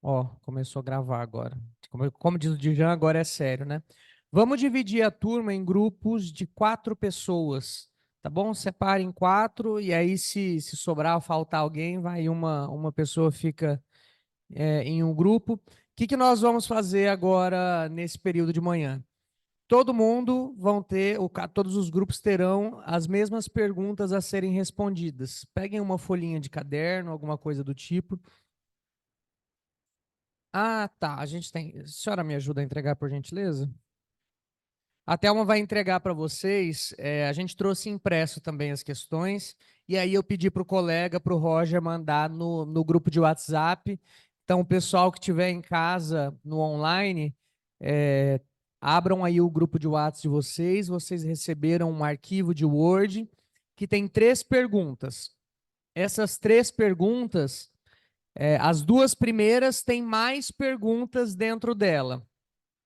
Ó, começou a gravar agora. Como diz o Djan, agora é sério, né? Vamos dividir a turma em grupos de 4 pessoas, tá bom? Separe em 4 e aí se sobrar ou faltar alguém, vai uma pessoa fica em um grupo. O que que nós vamos fazer agora nesse período de manhã? Todo mundo vão ter, todos os grupos terão as mesmas perguntas a serem respondidas. Peguem uma folhinha de caderno, alguma coisa do tipo. Ah, tá. A gente tem. A senhora me ajuda a entregar, por gentileza? A Thelma vai entregar para vocês. A gente trouxe impresso também as questões. E aí eu pedi para o colega, para o Roger, mandar no grupo de WhatsApp. Então, o pessoal que estiver em casa, no online, é, abram aí o grupo de WhatsApp de vocês. Vocês receberam um arquivo de Word que tem 3 perguntas. Essas 3 perguntas. As 2 primeiras têm mais perguntas dentro dela. O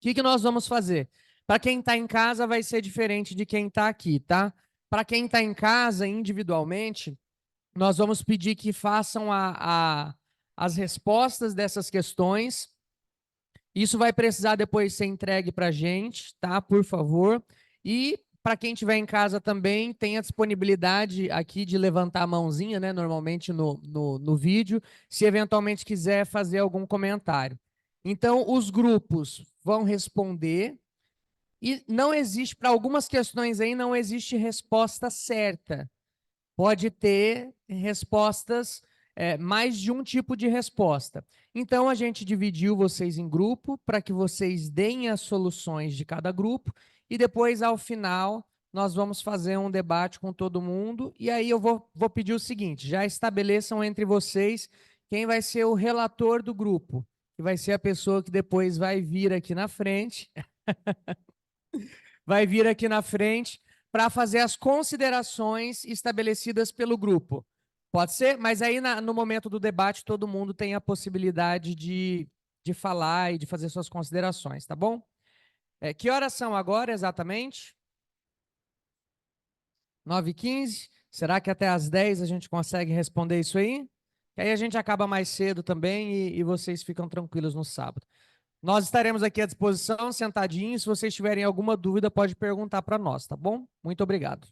que que nós vamos fazer? Para quem está em casa vai ser diferente de quem está aqui, tá? Para quem está em casa individualmente, nós vamos pedir que façam as respostas dessas questões. Isso vai precisar depois ser entregue para a gente, tá? Por favor. E para quem estiver em casa também, tem a disponibilidade aqui de levantar a mãozinha, né? Normalmente no vídeo, se eventualmente quiser fazer algum comentário. Então, os grupos vão responder. E não existe, para algumas questões aí, não existe resposta certa. Pode ter respostas, mais de um tipo de resposta. Então, a gente dividiu vocês em grupo para que vocês deem as soluções de cada grupo e depois, ao final, nós vamos fazer um debate com todo mundo. E aí eu vou pedir o seguinte: já estabeleçam entre vocês quem vai ser o relator do grupo, que vai ser a pessoa que depois vai vir aqui na frente para fazer as considerações estabelecidas pelo grupo. Pode ser? Mas aí no momento do debate todo mundo tem a possibilidade de falar e de fazer suas considerações, tá bom? Que horas são agora exatamente? 9h15? Será que até às 10 a gente consegue responder isso aí? Que aí a gente acaba mais cedo também e vocês ficam tranquilos no sábado. Nós estaremos aqui à disposição, sentadinhos. Se vocês tiverem alguma dúvida, pode perguntar para nós, tá bom? Muito obrigado.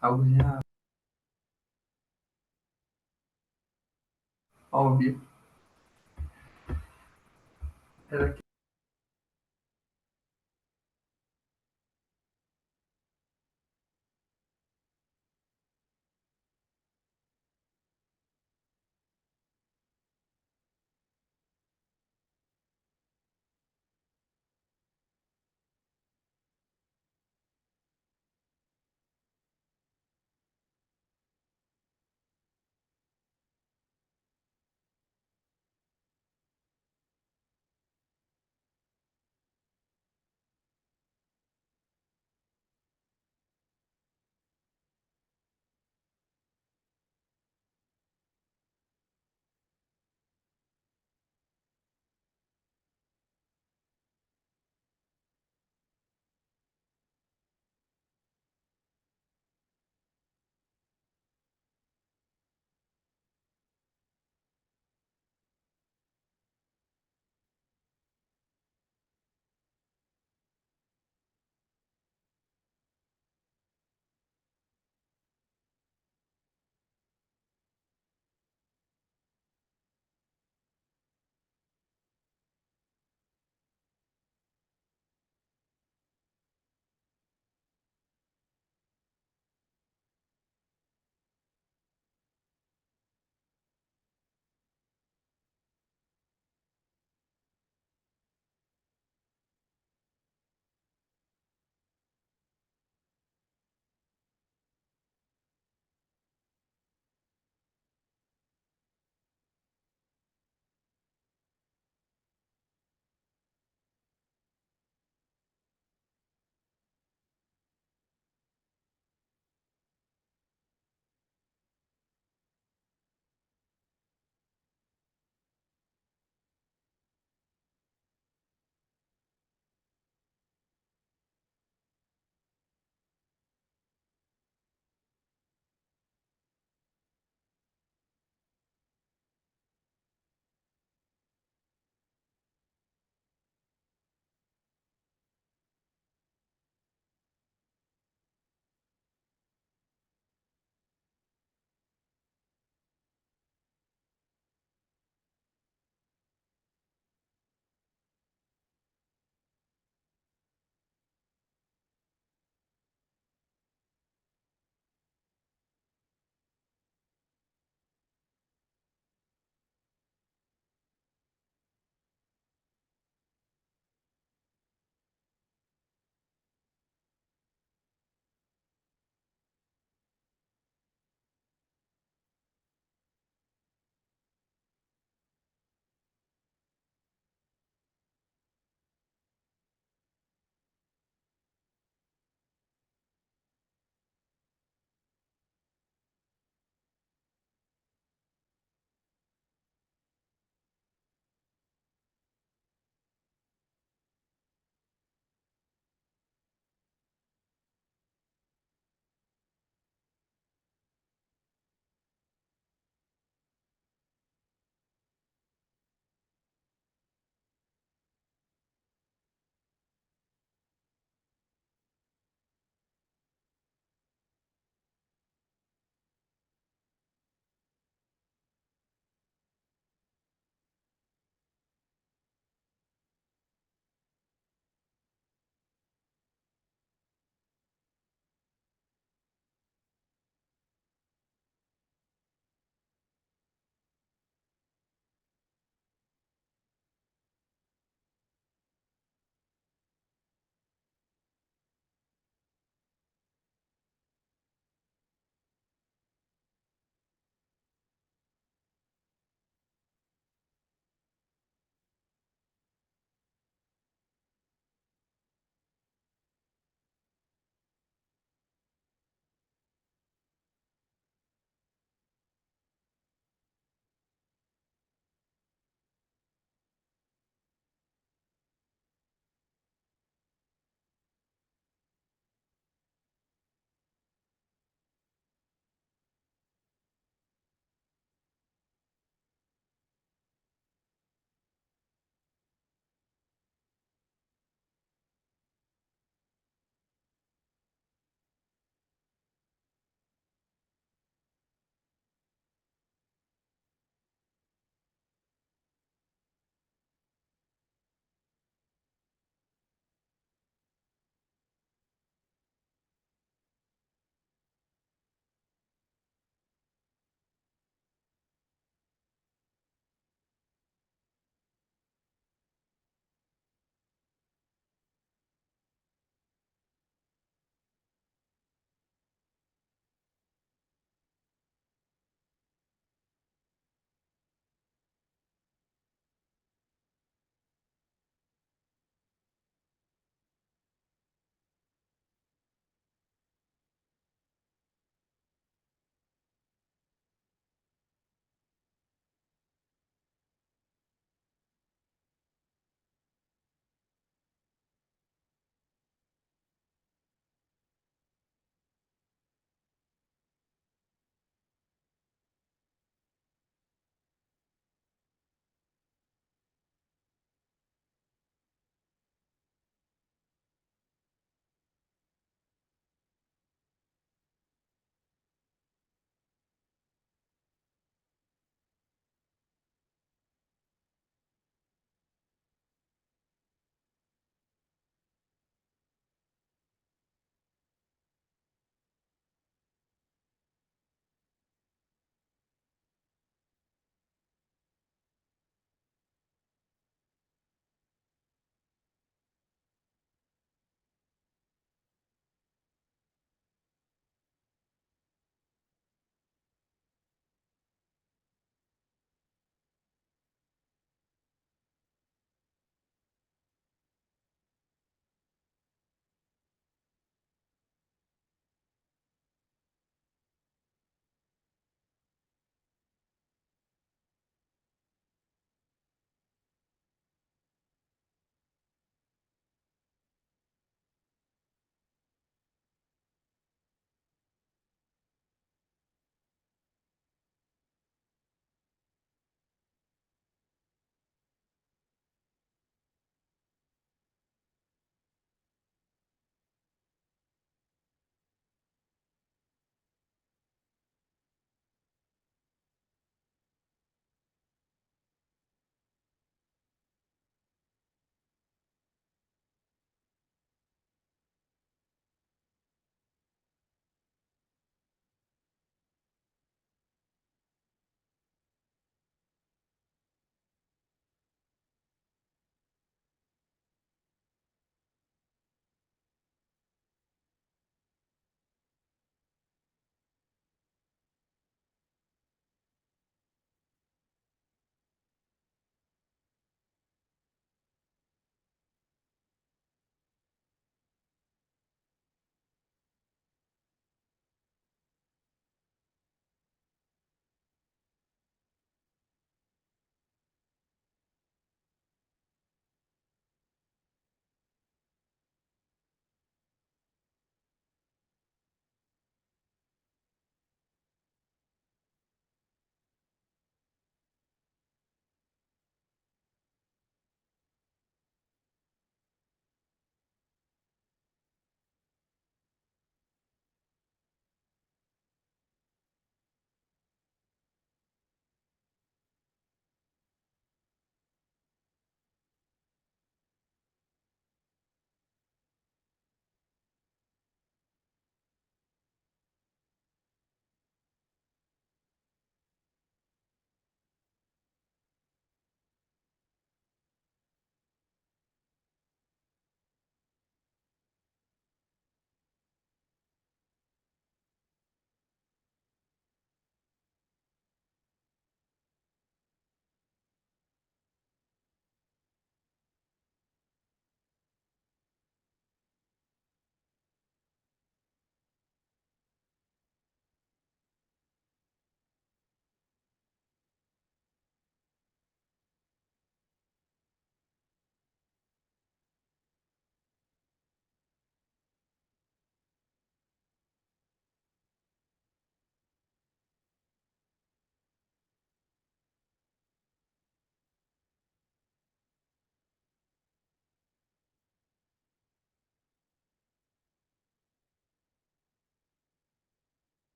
Algo já óbvio. Era que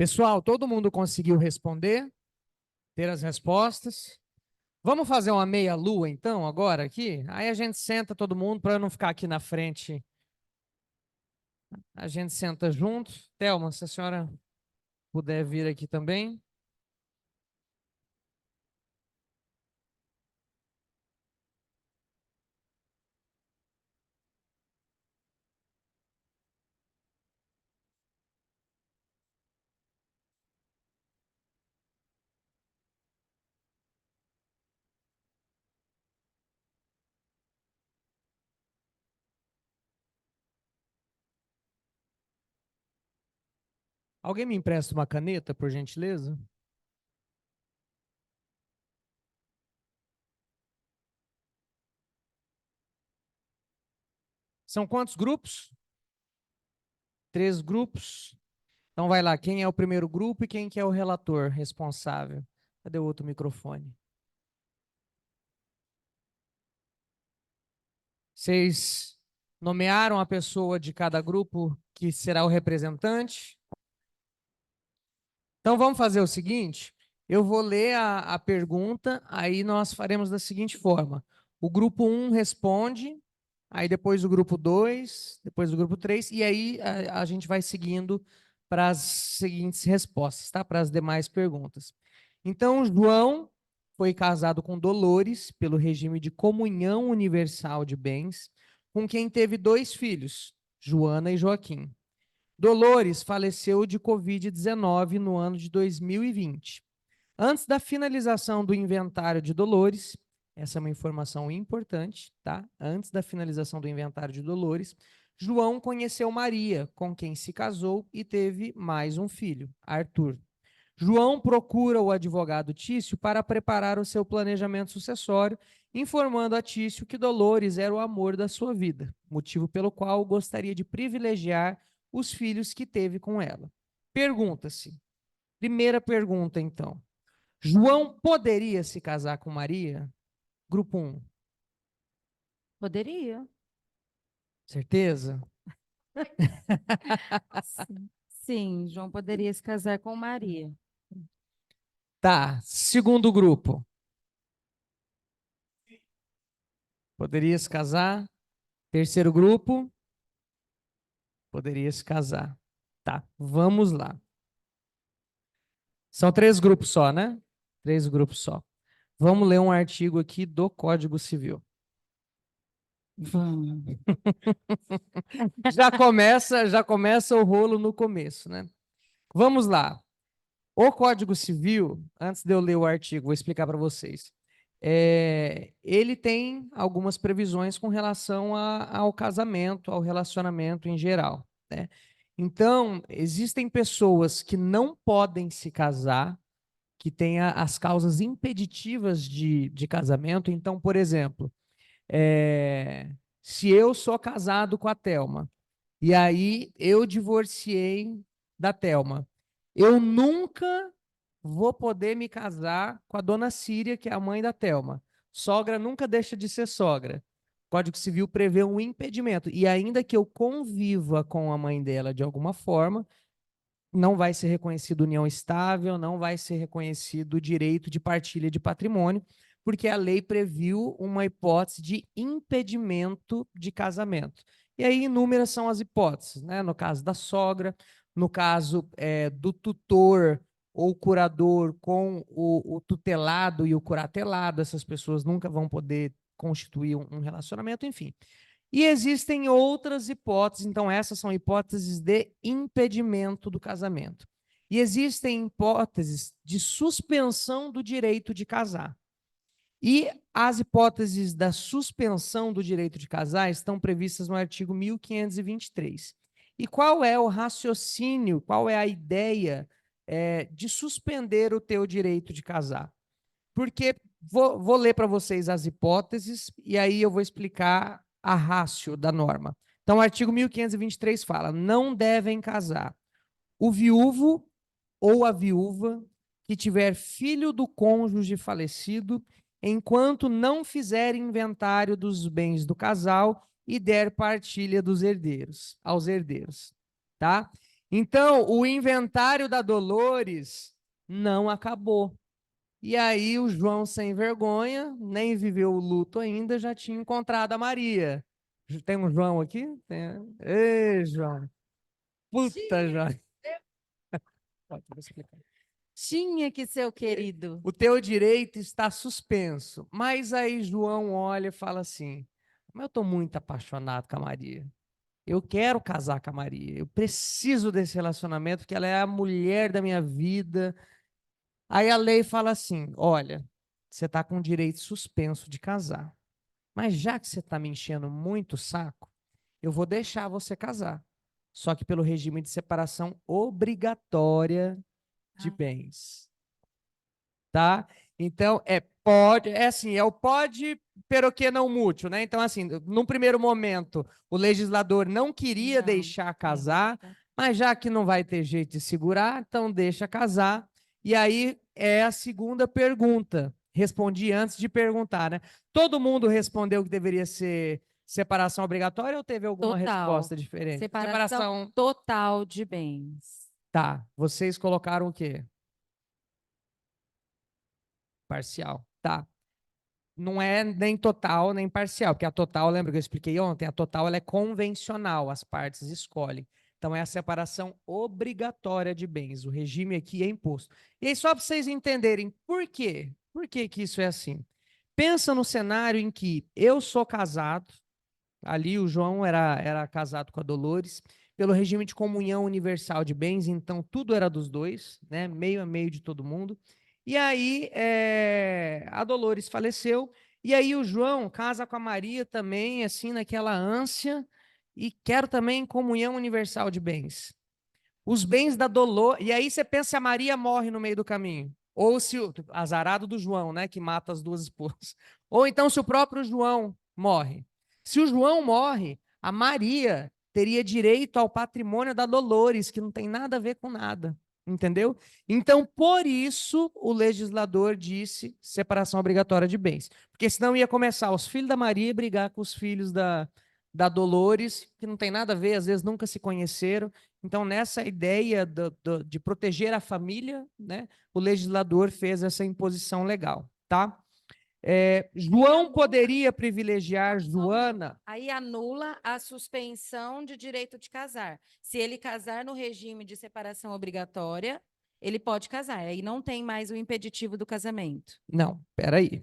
Pessoal, todo mundo conseguiu responder? Ter as respostas? Vamos fazer uma meia-lua, então, agora aqui? Aí a gente senta todo mundo, para eu não ficar aqui na frente. A gente senta junto. Thelma, se a senhora puder vir aqui também. Alguém me empresta uma caneta, por gentileza? São quantos grupos? 3 grupos. Então vai lá, quem é o primeiro grupo e quem que é o relator responsável? Cadê o outro microfone? Vocês nomearam a pessoa de cada grupo que será o representante? Então vamos fazer o seguinte: eu vou ler a pergunta, aí nós faremos da seguinte forma: o grupo 1 responde, aí depois o grupo 2, depois o grupo 3, e aí a gente vai seguindo para as seguintes respostas, tá? Para as demais perguntas. Então, João foi casado com Dolores pelo regime de comunhão universal de bens, com quem teve 2 filhos, Joana e Joaquim. Dolores faleceu de Covid-19 no ano de 2020. Antes da finalização do inventário de Dolores, essa é uma informação importante, tá? Antes da finalização do inventário de Dolores, João conheceu Maria, com quem se casou e teve mais um filho, Arthur. João procura o advogado Tício para preparar o seu planejamento sucessório, informando a Tício que Dolores era o amor da sua vida, motivo pelo qual gostaria de privilegiar os filhos que teve com ela. Pergunta-se, primeira pergunta então, João poderia se casar com Maria? Grupo 1. Poderia. Certeza? Sim. Sim, João poderia se casar com Maria. Tá. Segundo grupo. Poderia se casar? Terceiro grupo. Poderia se casar. Tá, vamos lá. São 3 grupos só, né? 3 grupos só. Vamos ler um artigo aqui do Código Civil. Vamos. Já começa o rolo no começo, né? Vamos lá. O Código Civil, antes de eu ler o artigo, vou explicar para vocês. Ele tem algumas previsões com relação ao casamento, ao relacionamento em geral, né? Então, existem pessoas que não podem se casar, que têm as causas impeditivas de casamento. Então, por exemplo, se eu sou casado com a Thelma, e aí eu divorciei da Thelma, eu nunca vou poder me casar com a dona Síria, que é a mãe da Thelma. Sogra nunca deixa de ser sogra. O Código Civil prevê um impedimento. E ainda que eu conviva com a mãe dela de alguma forma, não vai ser reconhecido união estável, não vai ser reconhecido o direito de partilha de patrimônio, porque a lei previu uma hipótese de impedimento de casamento. E aí inúmeras são as hipóteses, né? No caso da sogra, no caso do tutor ou curador com o tutelado e o curatelado, essas pessoas nunca vão poder constituir um relacionamento, enfim. E existem outras hipóteses, então essas são hipóteses de impedimento do casamento. E existem hipóteses de suspensão do direito de casar. E as hipóteses da suspensão do direito de casar estão previstas no artigo 1523. E qual é o raciocínio, qual é a ideia de suspender o teu direito de casar? Porque vou ler para vocês as hipóteses e aí eu vou explicar a ratio da norma. Então, o artigo 1523 fala: não devem casar o viúvo ou a viúva que tiver filho do cônjuge falecido, enquanto não fizer inventário dos bens do casal e der partilha dos herdeiros, aos herdeiros, tá? Então, o inventário da Dolores não acabou. E aí o João, sem vergonha, nem viveu o luto ainda, já tinha encontrado a Maria. Tem um João aqui? Tem. Ei, João. Puta, João. Pode, vou explicar. Tinha que ser o querido. O teu direito está suspenso. Mas aí João olha e fala assim: mas eu estou muito apaixonado com a Maria. Eu quero casar com a Maria. Eu preciso desse relacionamento, porque ela é a mulher da minha vida. Aí a lei fala assim: olha, você está com o direito suspenso de casar. Mas já que você está me enchendo muito o saco, eu vou deixar você casar. Só que pelo regime de separação obrigatória de bens. Tá? Então, é assim, é o pode, pero que não mútil, né? Então, assim, num primeiro momento, o legislador não queria Não, deixar casar, mas já que não vai ter jeito de segurar, então deixa casar. E aí é a segunda pergunta. Respondi antes de perguntar, né? Todo mundo respondeu que deveria ser separação obrigatória ou teve alguma Total. resposta diferente? Separação total de bens. Tá. Vocês colocaram o quê? Parcial. Tá. Não é nem total nem parcial, porque a total, lembra que eu expliquei ontem? A total ela é convencional, as partes escolhem. Então é a separação obrigatória de bens. O regime aqui é imposto. E aí, só para vocês entenderem por quê? Por que que isso é assim? Pensa no cenário em que eu sou casado, ali o João era casado com a Dolores, pelo regime de comunhão universal de bens, então tudo era dos dois, né? Meio a meio de todo mundo. E aí a Dolores faleceu, e aí o João casa com a Maria também, assim, naquela ânsia, e quero também comunhão universal de bens. Os bens da Dolores. E aí você pensa se a Maria morre no meio do caminho. Ou se o azarado do João, né, que mata as duas esposas. Ou então se o próprio João morre. Se o João morre, a Maria teria direito ao patrimônio da Dolores, que não tem nada a ver com nada. Entendeu? Então, por isso, o legislador disse separação obrigatória de bens. Porque senão ia começar os filhos da Maria brigar com os filhos da Dolores, que não tem nada a ver, às vezes nunca se conheceram. Então, nessa ideia de proteger a família, né, o legislador fez essa imposição legal, tá? João poderia privilegiar Joana. Aí anula a suspensão de direito de casar. Se ele casar no regime de separação obrigatória, ele pode casar. Aí não tem mais o impeditivo do casamento. Não, peraí.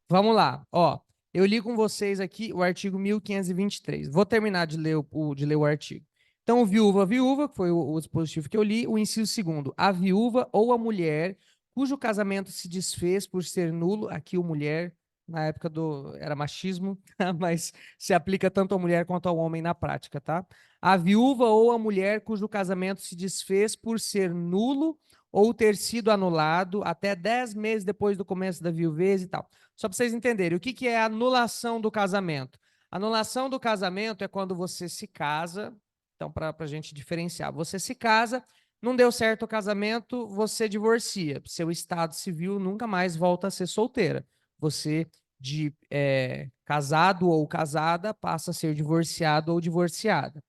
Vamos lá. Ó, eu li com vocês aqui o artigo 1523. Vou terminar de ler o artigo. Então, viúva, que foi o dispositivo que eu li. O inciso segundo, a viúva ou a mulher cujo casamento se desfez por ser nulo. Aqui o mulher, na época era machismo, mas se aplica tanto à mulher quanto ao homem na prática, tá? A viúva ou a mulher cujo casamento se desfez por ser nulo ou ter sido anulado até 10 meses depois do começo da viuvez e tal. Só para vocês entenderem, o que, que é anulação do casamento? Anulação do casamento é quando você se casa, então para a gente diferenciar, você se casa, não deu certo o casamento, você divorcia. Seu estado civil nunca mais volta a ser solteira. Você, de casado ou casada, passa a ser divorciado ou divorciada.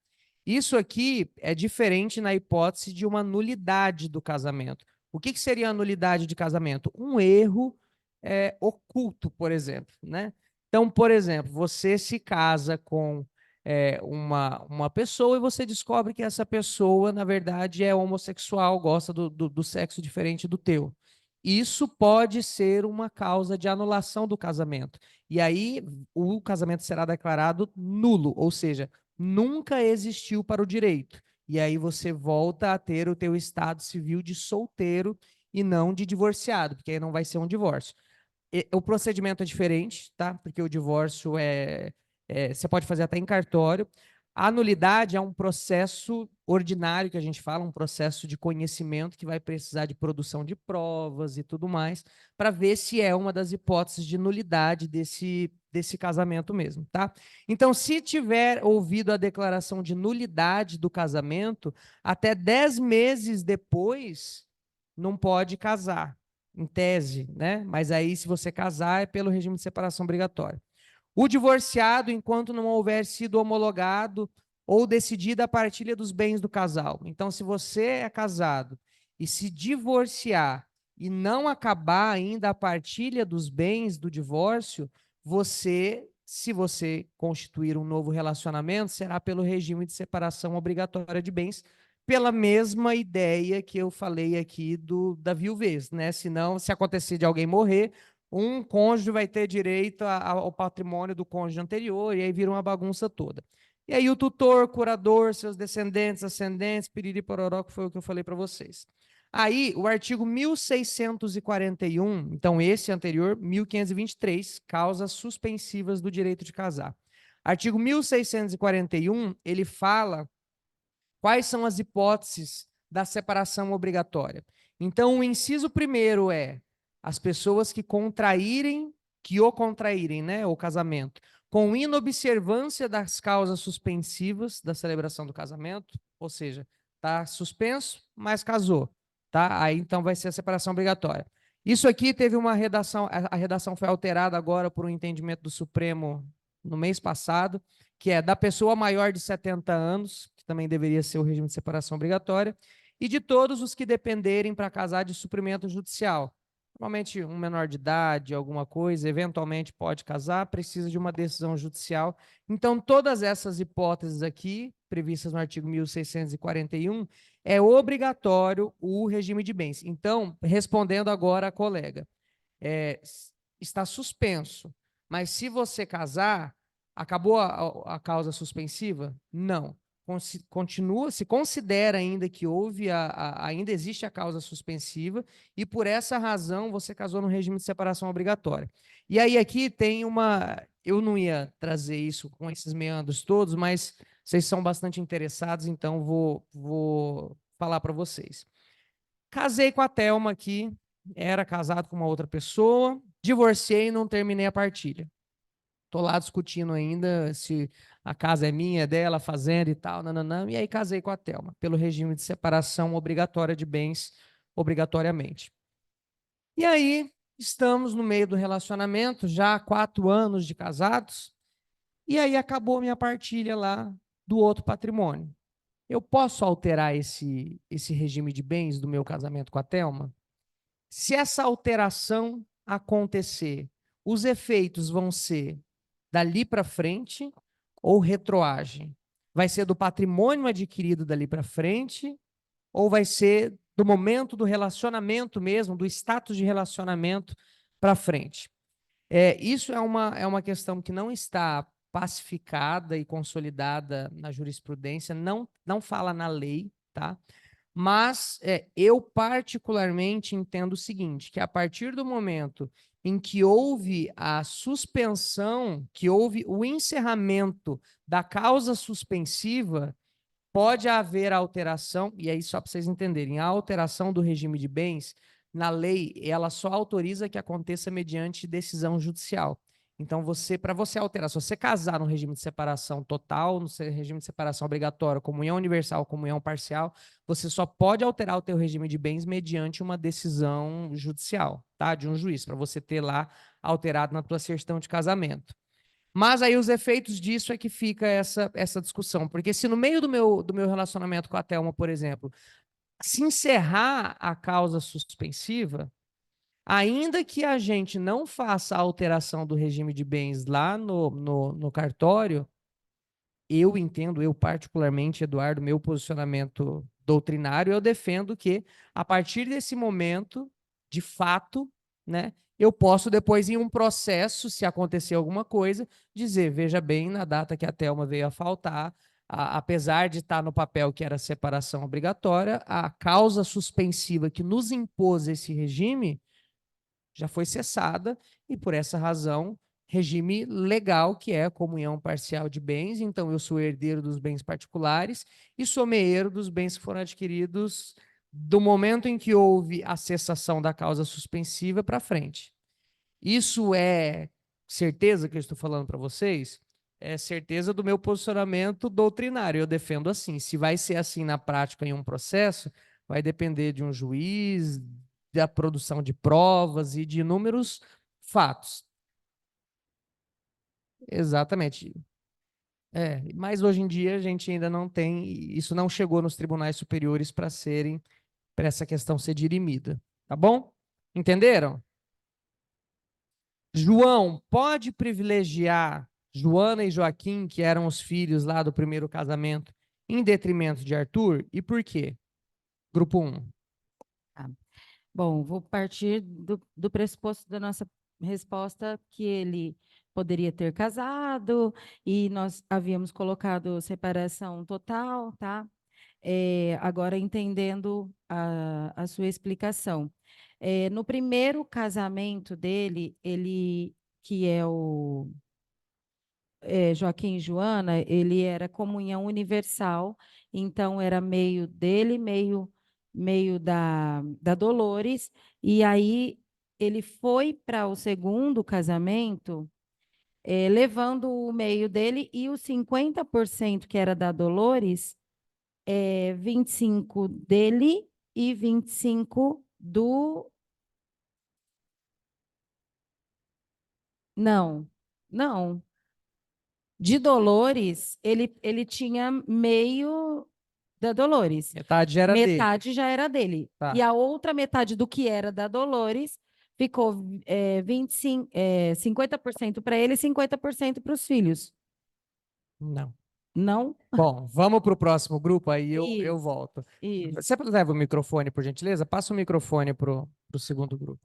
Isso aqui é diferente na hipótese de uma nulidade do casamento. O que, que seria a nulidade de casamento? Um erro oculto, por exemplo, né? Então, por exemplo, você se casa com uma pessoa e você descobre que essa pessoa, na verdade, é homossexual, gosta do sexo diferente do teu. Isso pode ser uma causa de anulação do casamento. E aí o casamento será declarado nulo, ou seja, nunca existiu para o direito. E aí você volta a ter o teu estado civil de solteiro e não de divorciado, porque aí não vai ser um divórcio. O procedimento é diferente, tá? Porque o divórcio você pode fazer até em cartório. A nulidade é um processo ordinário que a gente fala, um processo de conhecimento que vai precisar de produção de provas e tudo mais, para ver se é uma das hipóteses de nulidade desse casamento mesmo, tá? Então, se tiver ouvido a declaração de nulidade do casamento, até 10 meses depois, não pode casar, em tese, né? Mas aí, se você casar, é pelo regime de separação obrigatória. O divorciado, enquanto não houver sido homologado ou decidida a partilha dos bens do casal. Então, se você é casado e se divorciar e não acabar ainda a partilha dos bens do divórcio, você, se você constituir um novo relacionamento, será pelo regime de separação obrigatória de bens, pela mesma ideia que eu falei aqui da viuvez, né? Senão, se acontecer de alguém morrer, um cônjuge vai ter direito ao patrimônio do cônjuge anterior, e aí vira uma bagunça toda. E aí o tutor, curador, seus descendentes, ascendentes, piriri pororó, que foi o que eu falei para vocês. Aí, o artigo 1641, então esse anterior, 1523, causas suspensivas do direito de casar. Artigo 1641, ele fala quais são as hipóteses da separação obrigatória. Então, o inciso primeiro é as pessoas que o contraírem, né, o casamento, com inobservância das causas suspensivas da celebração do casamento, ou seja, está suspenso, mas casou, tá? Aí então vai ser a separação obrigatória. Isso aqui teve uma redação, a redação foi alterada agora por um entendimento do Supremo no mês passado, que é da pessoa maior de 70 anos, que também deveria ser o regime de separação obrigatória, e de todos os que dependerem para casar de suprimento judicial. Normalmente um menor de idade, alguma coisa, eventualmente pode casar, precisa de uma decisão judicial. Então, todas essas hipóteses aqui, previstas no artigo 1641, é obrigatório o regime de bens. Então, respondendo agora a colega, está suspenso, mas se você casar, acabou a causa suspensiva? Não. Continua, se considera ainda que houve, ainda existe a causa suspensiva, e por essa razão você casou no regime de separação obrigatória. E aí aqui tem uma. Eu não ia trazer isso com esses meandros todos, mas vocês são bastante interessados, então vou falar para vocês. Casei com a Thelma aqui, era casado com uma outra pessoa, divorciei e não terminei a partilha. Tô lá discutindo ainda se a casa é minha, é dela, a fazenda e tal, nananã, e aí casei com a Thelma, pelo regime de separação obrigatória de bens, obrigatoriamente. E aí, estamos no meio do relacionamento, já há 4 anos de casados, e aí acabou minha partilha lá do outro patrimônio. Eu posso alterar esse regime de bens do meu casamento com a Thelma? Se essa alteração acontecer, os efeitos vão ser dali para frente ou retroagem? Vai ser do patrimônio adquirido dali para frente ou vai ser do momento do relacionamento mesmo, do status de relacionamento para frente? Isso é uma questão que não está pacificada e consolidada na jurisprudência, não fala na lei, tá? Mas eu particularmente entendo o seguinte, que a partir do momento em que houve a suspensão, que houve o encerramento da causa suspensiva, pode haver alteração, e aí só para vocês entenderem, a alteração do regime de bens, na lei, ela só autoriza que aconteça mediante decisão judicial. Então, para você alterar, se você casar no regime de separação total, no regime de separação obrigatória, comunhão universal, comunhão parcial, você só pode alterar o teu regime de bens mediante uma decisão judicial, tá? De um juiz, para você ter lá alterado na tua certidão de casamento. Mas aí os efeitos disso é que fica essa discussão. Porque se no meio do meu relacionamento com a Thelma, por exemplo, se encerrar a causa suspensiva, ainda que a gente não faça a alteração do regime de bens lá no cartório, eu entendo, eu particularmente, Eduardo, meu posicionamento doutrinário, eu defendo que, a partir desse momento, de fato, né, eu posso depois, em um processo, se acontecer alguma coisa, dizer, veja bem, na data que a Thelma veio a faltar, apesar de estar no papel que era separação obrigatória, a causa suspensiva que nos impôs esse regime já foi cessada e, por essa razão, regime legal, que é a comunhão parcial de bens, então eu sou herdeiro dos bens particulares e sou meeiro dos bens que foram adquiridos do momento em que houve a cessação da causa suspensiva para frente. Isso é certeza que eu estou falando para vocês? É certeza do meu posicionamento doutrinário. Eu defendo assim. Se vai ser assim na prática em um processo, vai depender de um juiz, da produção de provas e de inúmeros fatos. Exatamente. Mas hoje em dia a gente ainda não tem, isso não chegou nos tribunais superiores para essa questão ser dirimida, tá bom? Entenderam? João pode privilegiar Joana e Joaquim, que eram os filhos lá do primeiro casamento, em detrimento de Arthur? E por quê? Grupo 1. Bom, vou partir do pressuposto da nossa resposta que ele poderia ter casado e nós havíamos colocado separação total, tá? Agora entendendo a sua explicação. No primeiro casamento dele, ele, que é o Joaquim e Joana, ele era comunhão universal, então era meio dele, meio da Dolores, e aí ele foi para o segundo casamento, levando o meio dele e os 50% que era da Dolores, 25 dele e 25 do... Não, não. De Dolores, ele tinha meio da Dolores. Metade era dele. Metade já era dele. Tá. E a outra metade do que era da Dolores ficou 50% para ele e 50% para os filhos. Não. Não? Bom, vamos para o próximo grupo, aí eu Isso, volto. isso. Você leva o microfone, por gentileza? Passa o microfone para o segundo grupo.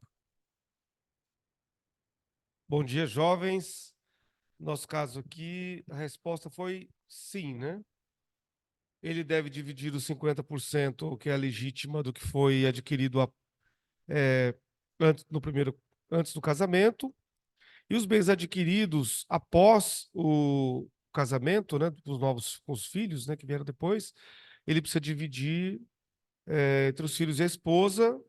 Bom dia, jovens. Nosso caso aqui, a resposta foi sim, né? Ele deve dividir os 50%, que é a legítima do que foi adquirido antes do casamento, e os bens adquiridos após o casamento, né, com os filhos, né, que vieram depois, ele precisa dividir entre os filhos e a esposa,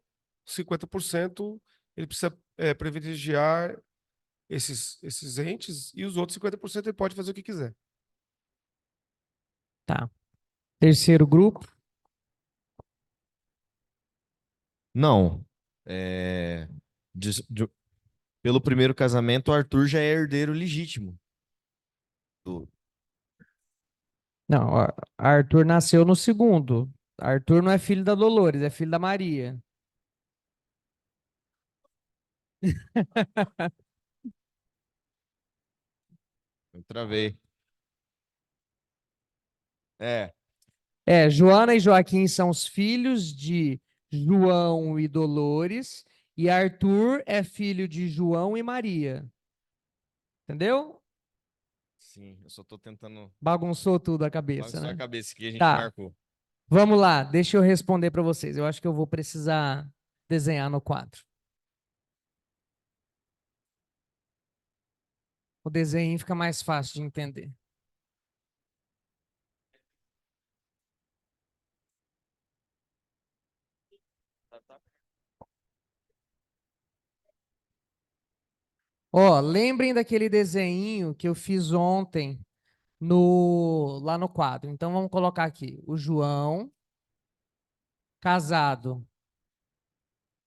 50%, ele precisa privilegiar esses entes, e os outros 50% ele pode fazer o que quiser. Tá. Terceiro grupo. Não. Pelo primeiro casamento, o Arthur já é herdeiro legítimo. Não, ó, Arthur nasceu no segundo. Arthur não é filho da Dolores, é filho da Maria. Eu travei. Joana e Joaquim são os filhos de João e Dolores, e Arthur é filho de João e Maria. Entendeu? Sim, eu só tô tentando Bagunçou tudo a cabeça, bagunçar né? a cabeça que a gente Tá. marcou. Vamos lá, deixa eu responder para vocês. Eu acho que eu vou precisar desenhar no quadro. O desenho fica mais fácil de entender. Ó, lembrem daquele desenho que eu fiz ontem lá no quadro. Então vamos colocar aqui o João casado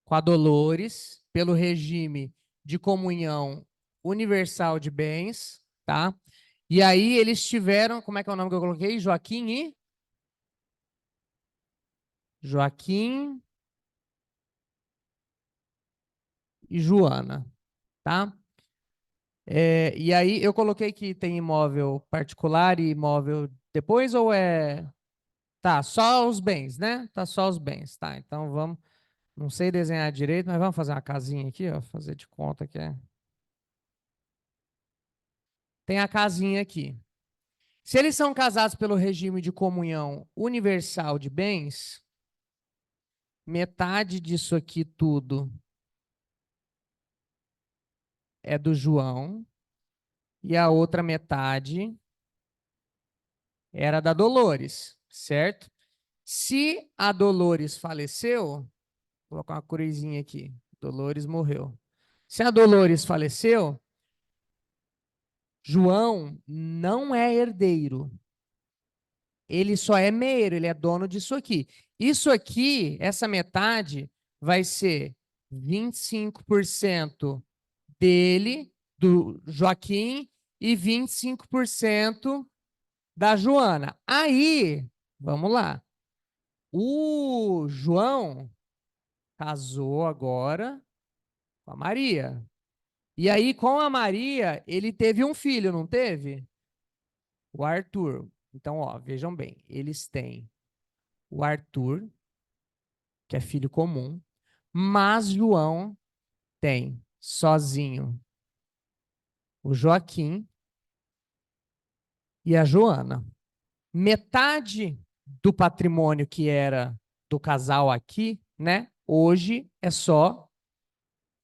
com a Dolores pelo regime de comunhão universal de bens, tá? E aí eles tiveram, como é que é o nome que eu coloquei? Joaquim e Joana, tá? E aí eu coloquei que tem imóvel particular e imóvel depois ou é... Tá, só os bens, né? Tá só os bens, tá? Então vamos, não sei desenhar direito, mas vamos fazer uma casinha aqui, ó, fazer de conta que é. Tem a casinha aqui. Se eles são casados pelo regime de comunhão universal de bens, metade disso aqui tudo é do João e a outra metade era da Dolores, certo? Se a Dolores faleceu, vou colocar uma cruzinha aqui, Dolores morreu. Se a Dolores faleceu, João não é herdeiro. Ele só é meio, ele é dono disso aqui. Isso aqui, essa metade, vai ser 25% dele, do Joaquim, e 25% da Joana. Aí, vamos lá. O João casou agora com a Maria. E aí, com a Maria, ele teve um filho, não teve? O Arthur. Então, ó, vejam bem, eles têm o Arthur, que é filho comum, mas João tem sozinho o Joaquim e a Joana. Metade do patrimônio que era do casal aqui, né? Hoje é só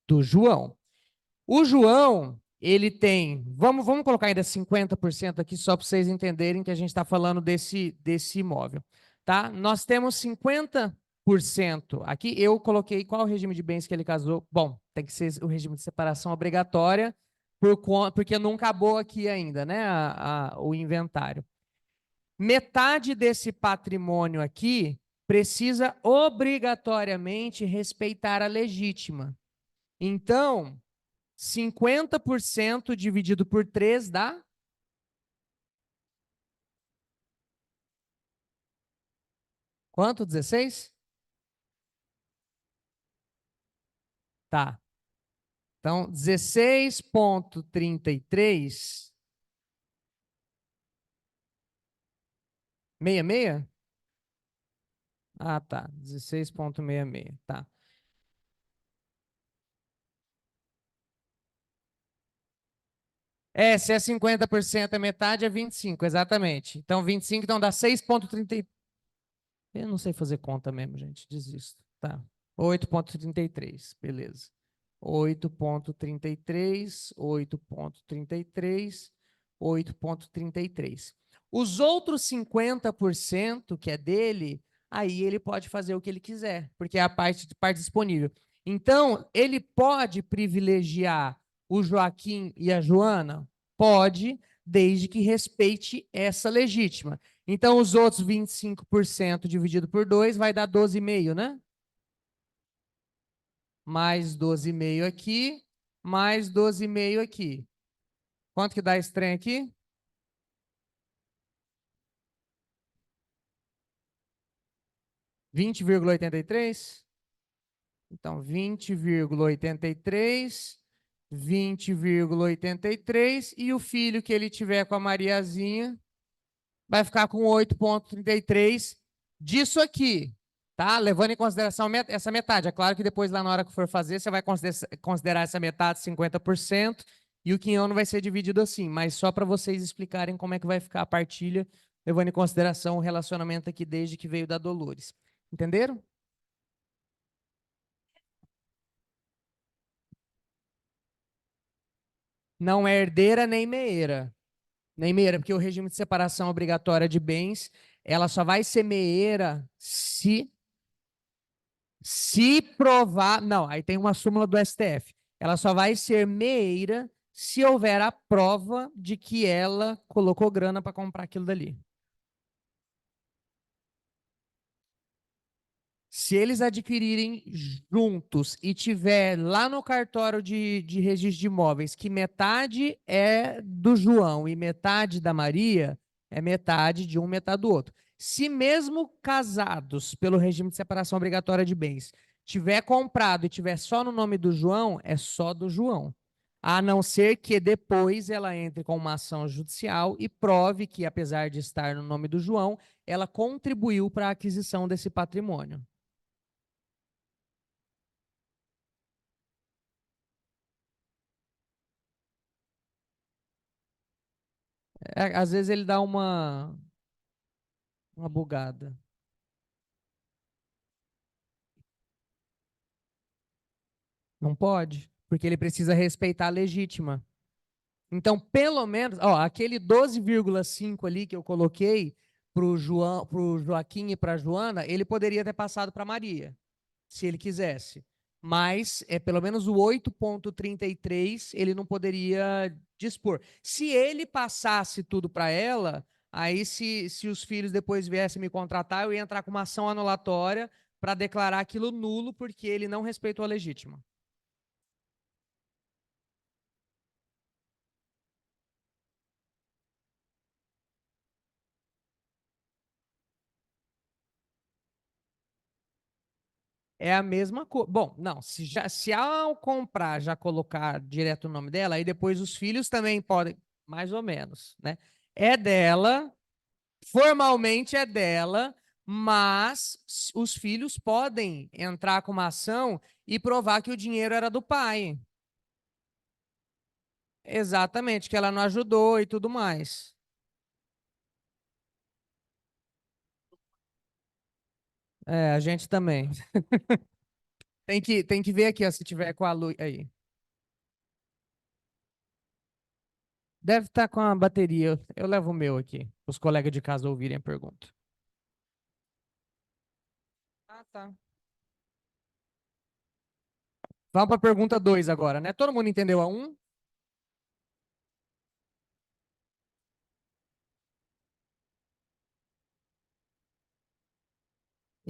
do João. O João, ele tem, vamos colocar ainda 50% aqui só para vocês entenderem que a gente está falando desse imóvel, tá? Nós temos 50% aqui, eu coloquei qual o regime de bens que ele casou. Bom, tem que ser o regime de separação obrigatória, porque não acabou aqui ainda, né, o inventário. Metade desse patrimônio aqui precisa obrigatoriamente respeitar a legítima. Então, 50% dividido por 3 dá? Quanto? 16? Tá. Então, 16,33. 66? Ah, tá. 16,66. Tá. É, se é 50% é metade, é 25, exatamente. Então, 25, então dá 6,33. Eu não sei fazer conta mesmo, gente. Desisto. Tá. 8,33. Beleza. 8,33, 8,33, 8,33. Os outros 50% que é dele, aí ele pode fazer o que ele quiser, porque é a parte disponível. Então, ele pode privilegiar o Joaquim e a Joana? Pode, desde que respeite essa legítima. Então, os outros 25% dividido por 2 vai dar 12,5, né? Mais 12,5 aqui, mais 12,5 aqui. Quanto que dá esse trem aqui? 20,83? Então, 20,83, 20,83, e o filho que ele tiver com a Mariazinha vai ficar com 8,33 disso aqui, tá? Levando em consideração essa metade. É claro que depois, lá na hora que for fazer, você vai considerar essa metade 50%, e o quinhão não vai ser dividido assim, mas só para vocês explicarem como é que vai ficar a partilha, levando em consideração o relacionamento aqui desde que veio da Dolores. Entenderam? Não é herdeira nem meeira. Nem meeira, porque o regime de separação obrigatória de bens, ela só vai ser meeira se provar. Não, aí tem uma súmula do STF. Ela só vai ser meeira se houver a prova de que ela colocou grana para comprar aquilo dali. Se eles adquirirem juntos e tiver lá no cartório de registro de imóveis que metade é do João e metade da Maria, é metade de um, metade do outro. Se mesmo casados pelo regime de separação obrigatória de bens, tiver comprado e tiver só no nome do João, é só do João. A não ser que depois ela entre com uma ação judicial e prove que, apesar de estar no nome do João, ela contribuiu para a aquisição desse patrimônio. Às vezes ele dá uma bugada. Não pode, porque ele precisa respeitar a legítima. Então, pelo menos, ó, aquele 12,5 ali que eu coloquei pro Joaquim e para a Joana, ele poderia ter passado para Maria, se ele quisesse. Mas pelo menos o 8,33 ele não poderia dispor. Se ele passasse tudo para ela, aí se os filhos depois viessem me contratar, eu ia entrar com uma ação anulatória para declarar aquilo nulo, porque ele não respeitou a legítima. É a mesma coisa. Bom, não, se ao comprar já colocar direto o nome dela, aí depois os filhos também podem, mais ou menos, né? É dela, formalmente é dela, mas os filhos podem entrar com uma ação e provar que o dinheiro era do pai. Exatamente, que ela não ajudou e tudo mais. É, a gente também. Tem que ver aqui, ó, se tiver com a luz aí. Deve estar com a bateria. Eu levo o meu aqui, para os colegas de casa ouvirem a pergunta. Ah, tá. Vamos para a pergunta 2 agora, né? Todo mundo entendeu a 1?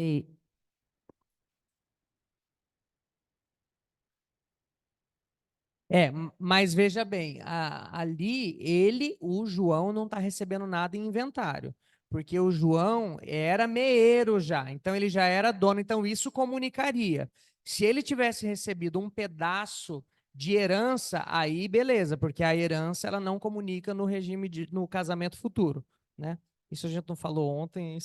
E Mas veja bem, ali o João, não está recebendo nada em inventário, porque o João era meeiro já, então ele já era dono, então isso comunicaria. Se ele tivesse recebido um pedaço de herança, aí beleza, porque a herança ela não comunica no no casamento futuro, né? Isso a gente não falou ontem.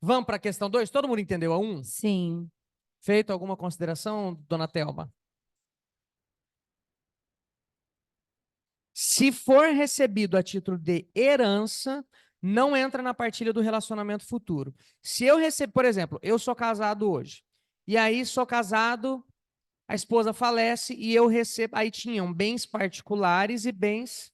Vamos para a questão 2? Todo mundo entendeu a 1? sim, Feito alguma consideração, dona Thelma? Se for recebido a título de herança, não entra na partilha do relacionamento futuro. Se eu receber, por exemplo, eu sou casado hoje, e aí sou casado, a esposa falece e eu recebo, aí tinham bens particulares e bens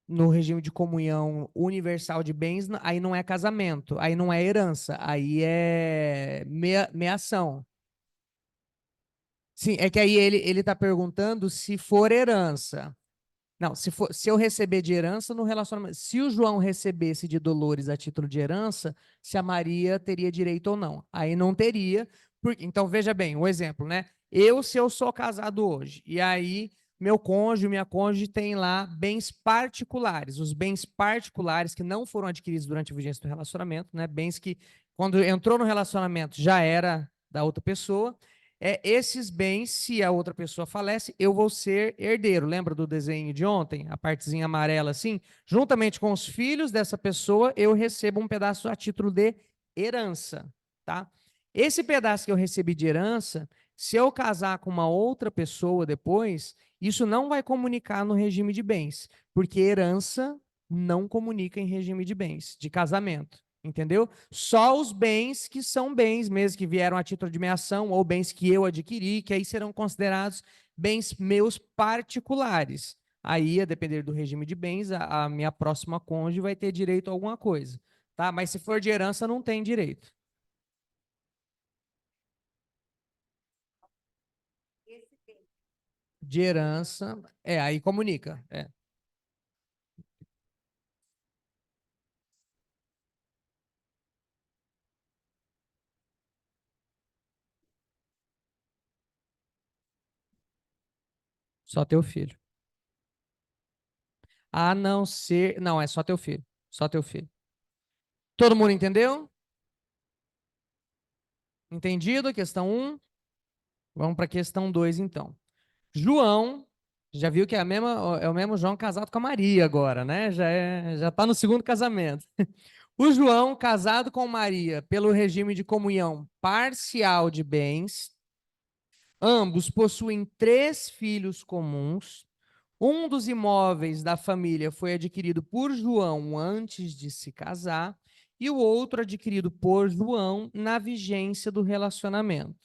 no regime de comunhão universal de bens, aí não é casamento, aí não é herança, aí é meação. Sim, é que aí ele está perguntando se for herança. Não, se eu receber de herança no relacionamento. Se o João recebesse de Dolores a título de herança, se a Maria teria direito ou não. Aí não teria. Então, veja bem, o exemplo, né? Se eu sou casado hoje, e aí meu cônjuge, minha cônjuge tem lá bens particulares. Os bens particulares que não foram adquiridos durante a vigência do relacionamento, né? Bens que, quando entrou no relacionamento, já era da outra pessoa. Esses bens, se a outra pessoa falece, eu vou ser herdeiro. Lembra do desenho de ontem? A partezinha amarela assim? Juntamente com os filhos dessa pessoa, eu recebo um pedaço a título de herança, tá? Esse pedaço que eu recebi de herança, se eu casar com uma outra pessoa depois, isso não vai comunicar no regime de bens, porque herança não comunica em regime de bens, de casamento. Entendeu? Só os bens que são bens mesmo, que vieram a título de meação, ou bens que eu adquiri, que aí serão considerados bens meus particulares. Aí, a depender do regime de bens, a minha próxima cônjuge vai ter direito a alguma coisa. Tá? Mas se for de herança, não tem direito. De herança, aí comunica. Só teu filho. A não ser. Não, é só teu filho. Só teu filho. Todo mundo entendeu? Entendido? Questão 1. Vamos para a questão 2, então. João, já viu que é o mesmo João casado com a Maria agora, né? Já está no segundo casamento. O João, casado com Maria pelo regime de comunhão parcial de bens, ambos possuem 3 filhos comuns. Um dos imóveis da família foi adquirido por João antes de se casar e o outro adquirido por João na vigência do relacionamento.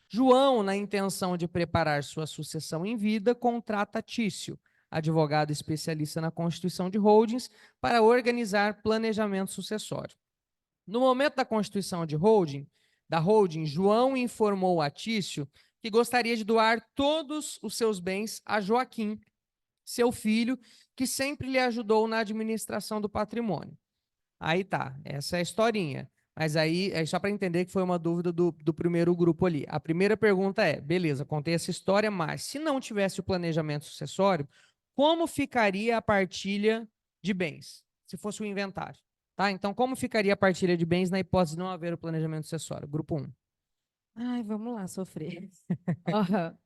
João, na intenção de preparar sua sucessão em vida, contrata Tício, advogado especialista na constituição de holdings, para organizar planejamento sucessório. No momento da constituição da holding, João informou a Tício que gostaria de doar todos os seus bens a Joaquim, seu filho, que sempre lhe ajudou na administração do patrimônio. Aí tá, essa é a historinha. Mas aí, é só para entender que foi uma dúvida do primeiro grupo ali. A primeira pergunta é, beleza, contei essa história, mas se não tivesse o planejamento sucessório, como ficaria a partilha de bens, se fosse o inventário? Tá? Então, como ficaria a partilha de bens na hipótese de não haver o planejamento sucessório? Grupo 1. Ai, vamos lá, sofrer. Aham.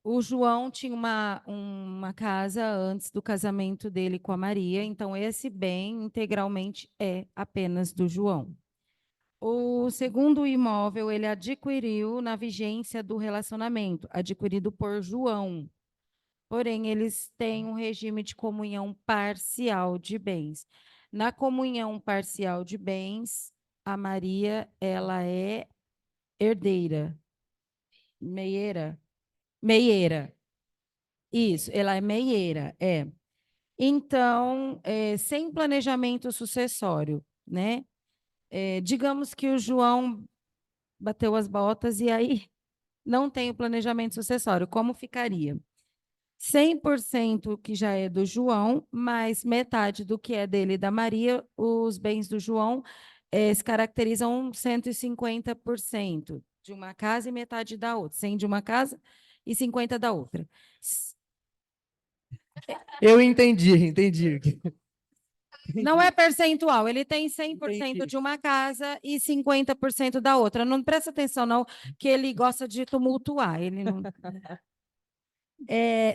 O João tinha uma casa antes do casamento dele com a Maria, então esse bem integralmente é apenas do João. O segundo imóvel ele adquiriu na vigência do relacionamento, adquirido por João. Porém, eles têm um regime de comunhão parcial de bens. Na comunhão parcial de bens, a Maria, ela é herdeira. Meieira? Meieira. Isso, ela é meieira, é. Então, sem planejamento sucessório, né? Digamos que o João bateu as botas e aí não tem o planejamento sucessório. Como ficaria? 100% que já é do João, mais metade do que é dele e da Maria, os bens do João se caracterizam 150% de uma casa e metade da outra. 100 de uma casa e 50 da outra. Eu entendi. Não é percentual, ele tem 100% Entendi. de uma casa e 50% da outra. Não presta atenção, não, que ele gosta de tumultuar. Ele não...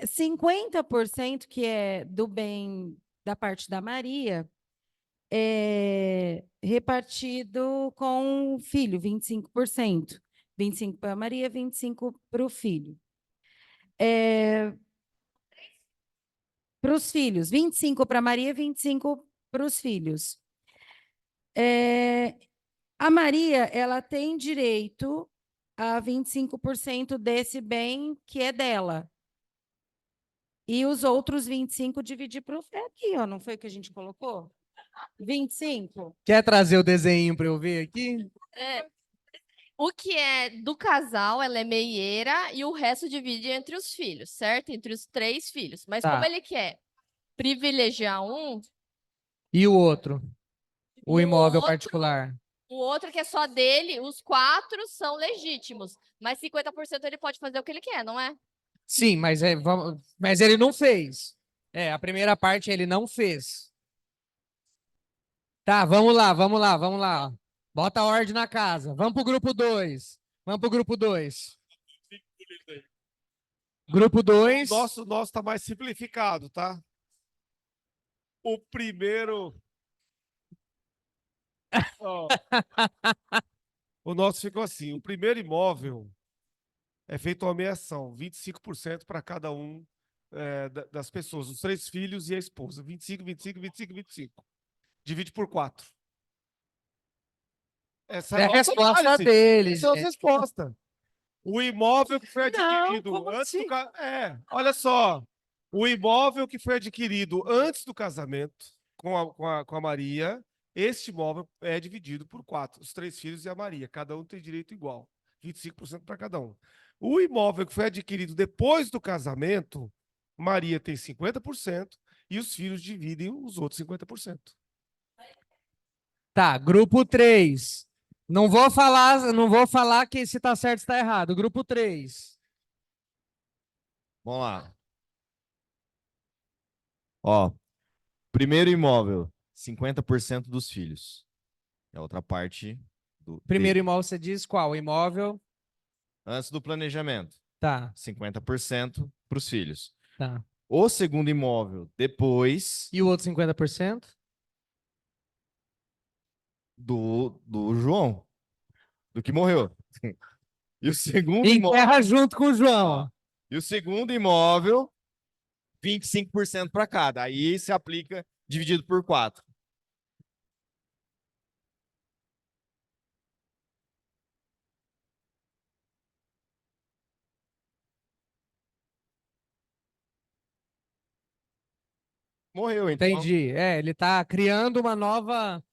50% que é do bem da parte da Maria é repartido com o filho, 25%. 25% para a Maria, 25% para o filho. Para os filhos, 25% para a Maria, 25% para os filhos. A Maria, ela tem direito a 25% desse bem que é dela. E os outros 25% dividir para o... É aqui, ó, não foi o que a gente colocou? 25%. Quer trazer o desenho para eu ver aqui? O que é do casal, ela é meieira e o resto divide entre os filhos, certo? Entre os 3 filhos. Mas Tá. como ele quer privilegiar um, E o outro? O E o imóvel outro? particular. o outro que é só dele, os 4 são legítimos. Mas 50% ele pode fazer o que ele quer, não é? Sim, mas ele não fez. A primeira parte ele não fez. Tá, vamos lá. Bota a ordem na casa. Vamos pro grupo 2. Grupo 2. Nosso tá mais simplificado, tá? O primeiro. Ó, o nosso ficou assim: o primeiro imóvel é feito uma meação, 25% para cada um das pessoas, os 3 filhos e a esposa. 25, 25, 25, 25. Divide por 4. Essa É a nossa resposta análise. dele, Essa é a gente. resposta. O imóvel que foi Não, adquirido como antes do assim? olha só. O imóvel que foi adquirido antes do casamento com a Maria, este imóvel é dividido por 4, os 3 filhos e a Maria. Cada um tem direito igual, 25% para cada um. O imóvel que foi adquirido depois do casamento, Maria tem 50% e os filhos dividem os outros 50%. Tá, grupo 3. Não vou falar que se tá certo ou se tá errado. Grupo 3. Vamos lá. Ó, primeiro imóvel, 50% dos filhos. É a outra parte Primeiro dele. imóvel você diz qual? Imóvel? Antes do planejamento, Tá, 50% para os filhos. tá. O segundo imóvel, depois E o outro 50%? do João, do que morreu. E o segundo imóvel. Enterra junto com o João. E o segundo imóvel, 25% para cada. Aí se aplica dividido por 4. Morreu, então. Entendi. Ele tá criando uma nova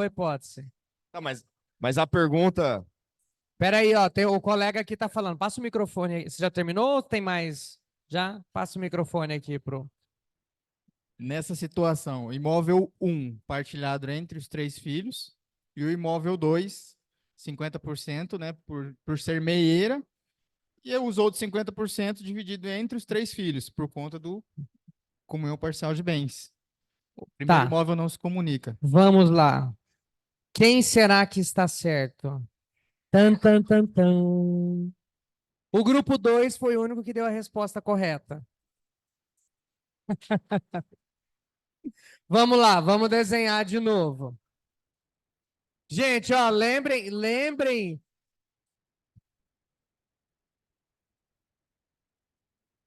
hipótese. Tá, mas a pergunta. Pera aí, ó, o colega aqui tá falando. Passa o microfone aí. Você já terminou ou tem mais? Já? Passa o microfone aqui pro... Nessa situação, imóvel 1 partilhado entre os 3 filhos e o imóvel 2, 50%, né, por ser meieira, e os outros 50% dividido entre os 3 filhos, por conta do comunhão parcial de bens. O primeiro Tá. imóvel não se comunica. Vamos lá. Quem será que está certo? Tan, tan, tan, tan. O grupo 2 foi o único que deu a resposta correta. Vamos lá, vamos desenhar de novo. Gente, ó, lembrem.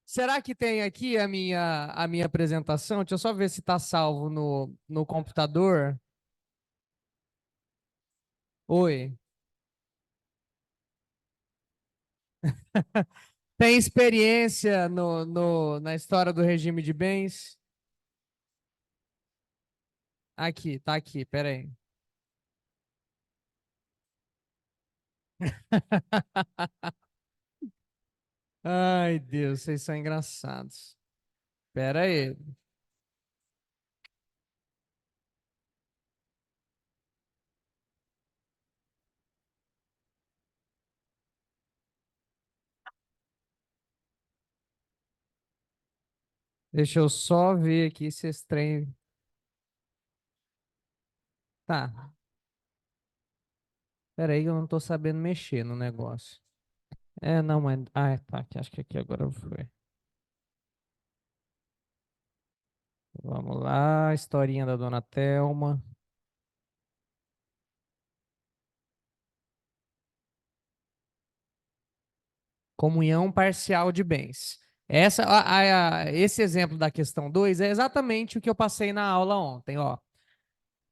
Será que tem aqui a minha apresentação? Deixa eu só ver se está salvo no computador. Oi. Tem experiência na história do regime de bens? Aqui, tá aqui, peraí. Ai, Deus, vocês são engraçados. Pera aí. Deixa eu só ver aqui se esse trem. Tá. Pera aí que eu não tô sabendo mexer no negócio. É, não, mas. Ah, tá. Acho que aqui agora foi. Vamos lá, historinha da Dona Thelma. Comunhão parcial de bens. Esse exemplo da questão 2 é exatamente o que eu passei na aula ontem, ó.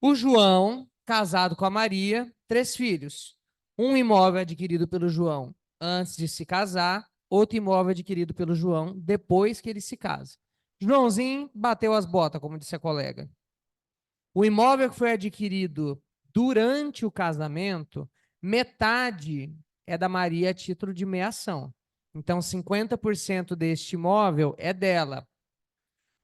O João, casado com a Maria, 3 filhos. Um imóvel adquirido pelo João antes de se casar, outro imóvel adquirido pelo João depois que ele se casa. Joãozinho bateu as botas, como disse a colega. O imóvel que foi adquirido durante o casamento, metade é da Maria a título de meação. Então, 50% deste imóvel é dela.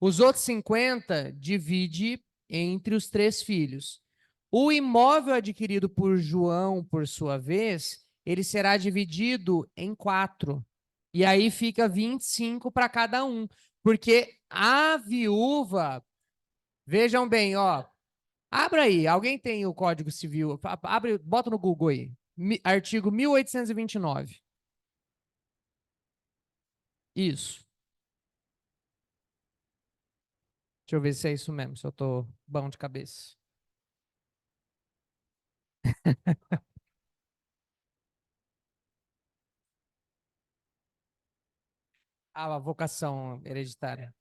Os outros 50% divide entre os 3 filhos. O imóvel adquirido por João, por sua vez, ele será dividido em 4. E aí fica 25 para cada um. Porque a viúva, vejam bem, ó. Abra aí, alguém tem o Código Civil? Abre, bota no Google aí. Artigo 1829. Isso. Deixa eu ver se é isso mesmo, se eu tô bom de cabeça. Ah, a vocação hereditária.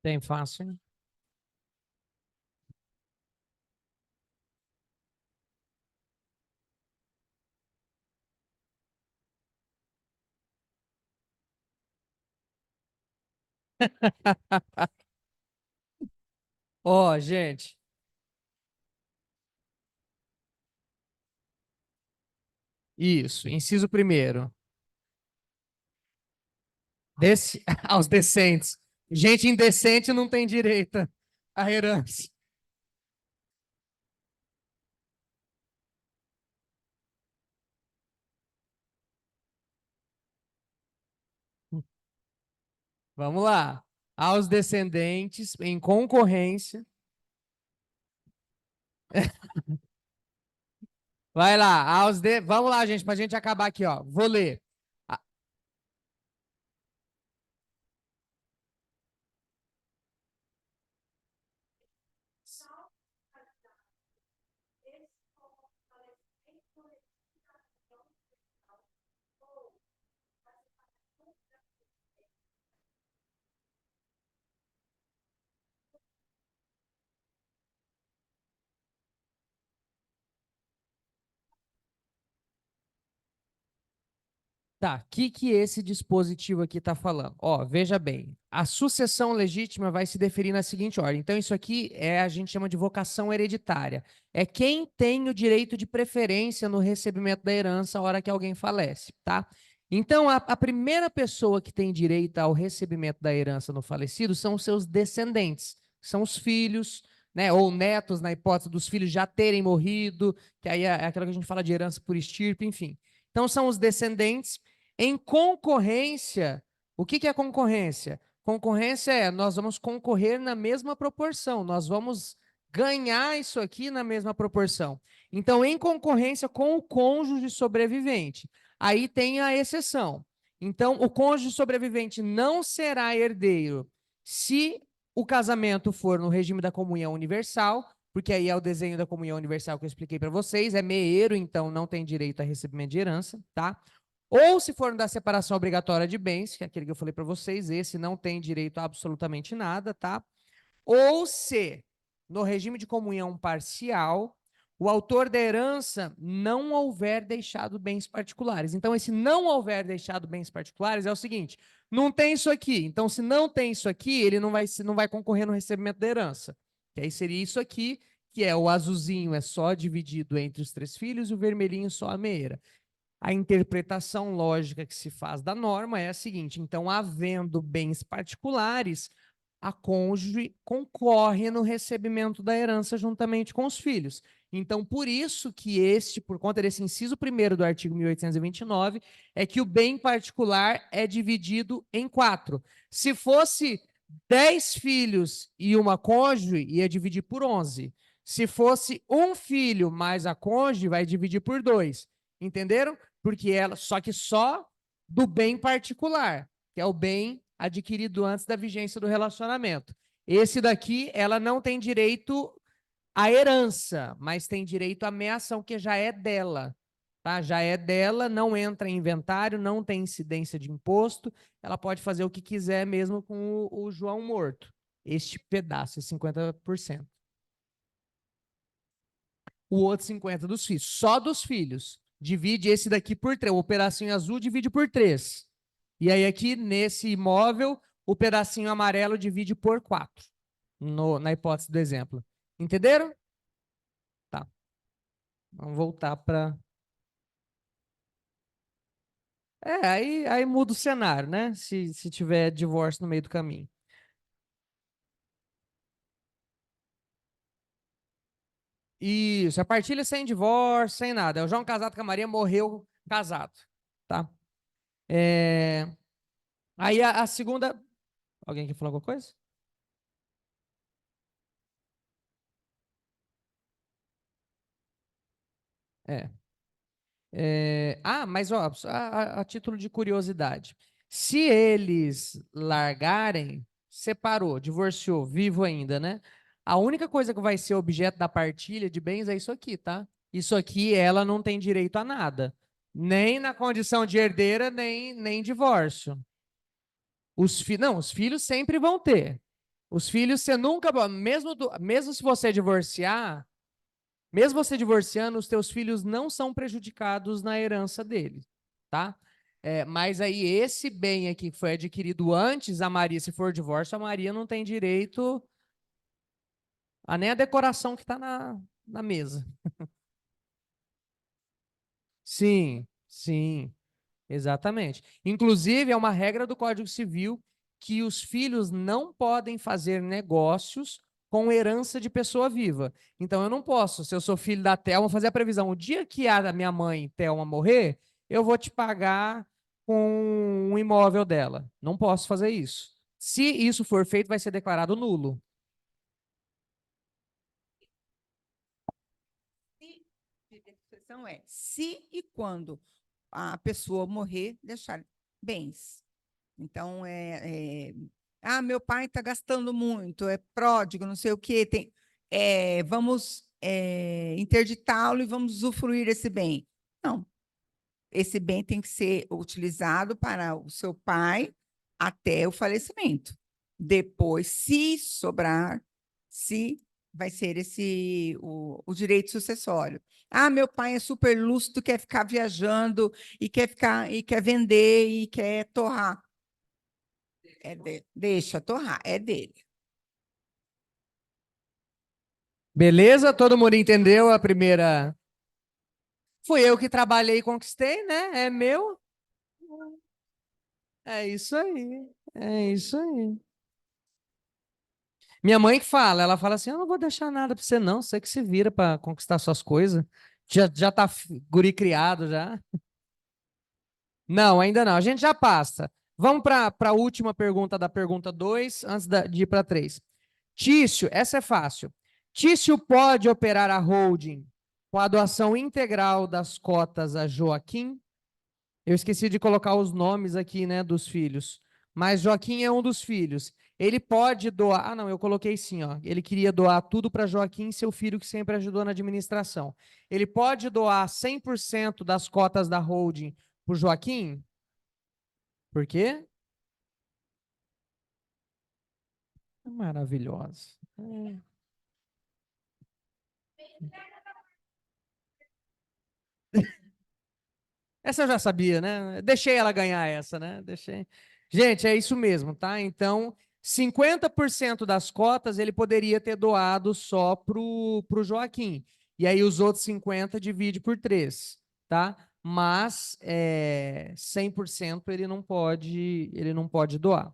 Tem fácil. Ó, gente. Isso, inciso primeiro. Aos decentes. Gente indecente não tem direito à herança. Vamos lá. Aos descendentes em concorrência. Vai lá. Vamos lá, gente, para a gente acabar aqui, ó. Vou ler. A- Tá, o que esse dispositivo aqui está falando? Ó, veja bem, a sucessão legítima vai se definir na seguinte ordem. Então, isso aqui a gente chama de vocação hereditária. É quem tem o direito de preferência no recebimento da herança a hora que alguém falece, tá? Então, a primeira pessoa que tem direito ao recebimento da herança no falecido são os seus descendentes, são os filhos, né, ou netos, na hipótese dos filhos já terem morrido, que aí é aquilo que a gente fala de herança por estirpe, enfim. Então, são os descendentes em concorrência. O que que é concorrência? Concorrência é, nós vamos concorrer na mesma proporção, nós vamos ganhar isso aqui na mesma proporção. Então, em concorrência com o cônjuge sobrevivente. Aí tem a exceção. Então, o cônjuge sobrevivente não será herdeiro se o casamento for no regime da comunhão universal, porque aí é o desenho da comunhão universal que eu expliquei para vocês, é meeiro, então não tem direito a recebimento de herança, tá? Ou se for da separação obrigatória de bens, que é aquele que eu falei para vocês, esse não tem direito a absolutamente nada, tá? Ou se, no regime de comunhão parcial, o autor da herança não houver deixado bens particulares. Então, esse não houver deixado bens particulares é o seguinte, não tem isso aqui. Então, se não tem isso aqui, ele não vai concorrer no recebimento da herança. Que aí seria isso aqui, que é o azulzinho é só dividido entre os 3 filhos e o vermelhinho só a meia. A interpretação lógica que se faz da norma é a seguinte, então, havendo bens particulares, a cônjuge concorre no recebimento da herança juntamente com os filhos. Então, por isso que por conta desse inciso 1º do artigo 1829, é que o bem particular é dividido em 4. Se fosse 10 filhos e uma cônjuge, ia dividir por 11. Se fosse um filho mais a cônjuge, vai dividir por 2. Entenderam? Porque só que só do bem particular, que é o bem adquirido antes da vigência do relacionamento. Esse daqui, ela não tem direito à herança, mas tem direito à meação, que já é dela. Tá? Já é dela, não entra em inventário, não tem incidência de imposto, ela pode fazer o que quiser mesmo com o João morto. Este pedaço, 50%. O outro 50% dos filhos, só dos filhos. Divide esse daqui por 3, o pedacinho azul divide por 3. E aí aqui, nesse imóvel, o pedacinho amarelo divide por 4, na hipótese do exemplo. Entenderam? Tá. Vamos voltar para... aí muda o cenário, né? Se tiver divórcio no meio do caminho. Isso, a partilha sem divórcio, sem nada. É o João casado com a Maria, morreu casado, tá? Aí a segunda... Alguém quer falar alguma coisa? Mas ó, a título de curiosidade. Se eles largarem, separou, divorciou, vivo ainda, né? A única coisa que vai ser objeto da partilha de bens é isso aqui, tá? Isso aqui ela não tem direito a nada. Nem na condição de herdeira, nem divórcio. Não, os filhos sempre vão ter. Os filhos você nunca... Mesmo se você divorciar... Mesmo você divorciando, os teus filhos não são prejudicados na herança dele, tá? Mas aí esse bem aqui que foi adquirido antes, a Maria, se for divórcio, a Maria não tem direito a nem a decoração que está na mesa. Sim, sim, exatamente. Inclusive, é uma regra do Código Civil que os filhos não podem fazer negócios com herança de pessoa viva. Então, eu não posso, se eu sou filho da Thelma, fazer a previsão. O dia que a minha mãe, Thelma, morrer, eu vou te pagar com um imóvel dela. Não posso fazer isso. Se isso for feito, vai ser declarado nulo. Se e quando a pessoa morrer, deixar bens. Então, meu pai está gastando muito, é pródigo, não sei o quê, vamos interditá-lo e vamos usufruir esse bem. Não. Esse bem tem que ser utilizado para o seu pai até o falecimento. Depois, se sobrar, vai ser o direito sucessório. Meu pai é super lúcido, quer ficar viajando e quer vender e quer torrar. Deixa torrar, é dele. Beleza? Todo mundo entendeu a primeira? Fui eu que trabalhei e conquistei, né? É meu. É isso aí. É isso aí. Minha mãe que fala, ela fala assim, eu não vou deixar nada para você não, você que se vira para conquistar suas coisas. Já tá guri criado já. Não, ainda não. A gente já passa. Vamos para a última pergunta da pergunta 2, antes de ir para 3. Tício, essa é fácil. Tício pode operar a holding com a doação integral das cotas a Joaquim? Eu esqueci de colocar os nomes aqui, né, dos filhos. Mas Joaquim é um dos filhos. Ele pode doar. Ah, não, eu coloquei sim, ó. Ele queria doar tudo para Joaquim, seu filho que sempre ajudou na administração. Ele pode doar 100% das cotas da holding para Joaquim? Por quê? Maravilhosa. Essa eu já sabia, né? Deixei ela ganhar essa, né? Deixei. Gente, é isso mesmo, tá? Então, 50% das cotas ele poderia ter doado só pro Joaquim. E aí os outros 50 divide por 3, tá? Mas 100% ele não pode doar,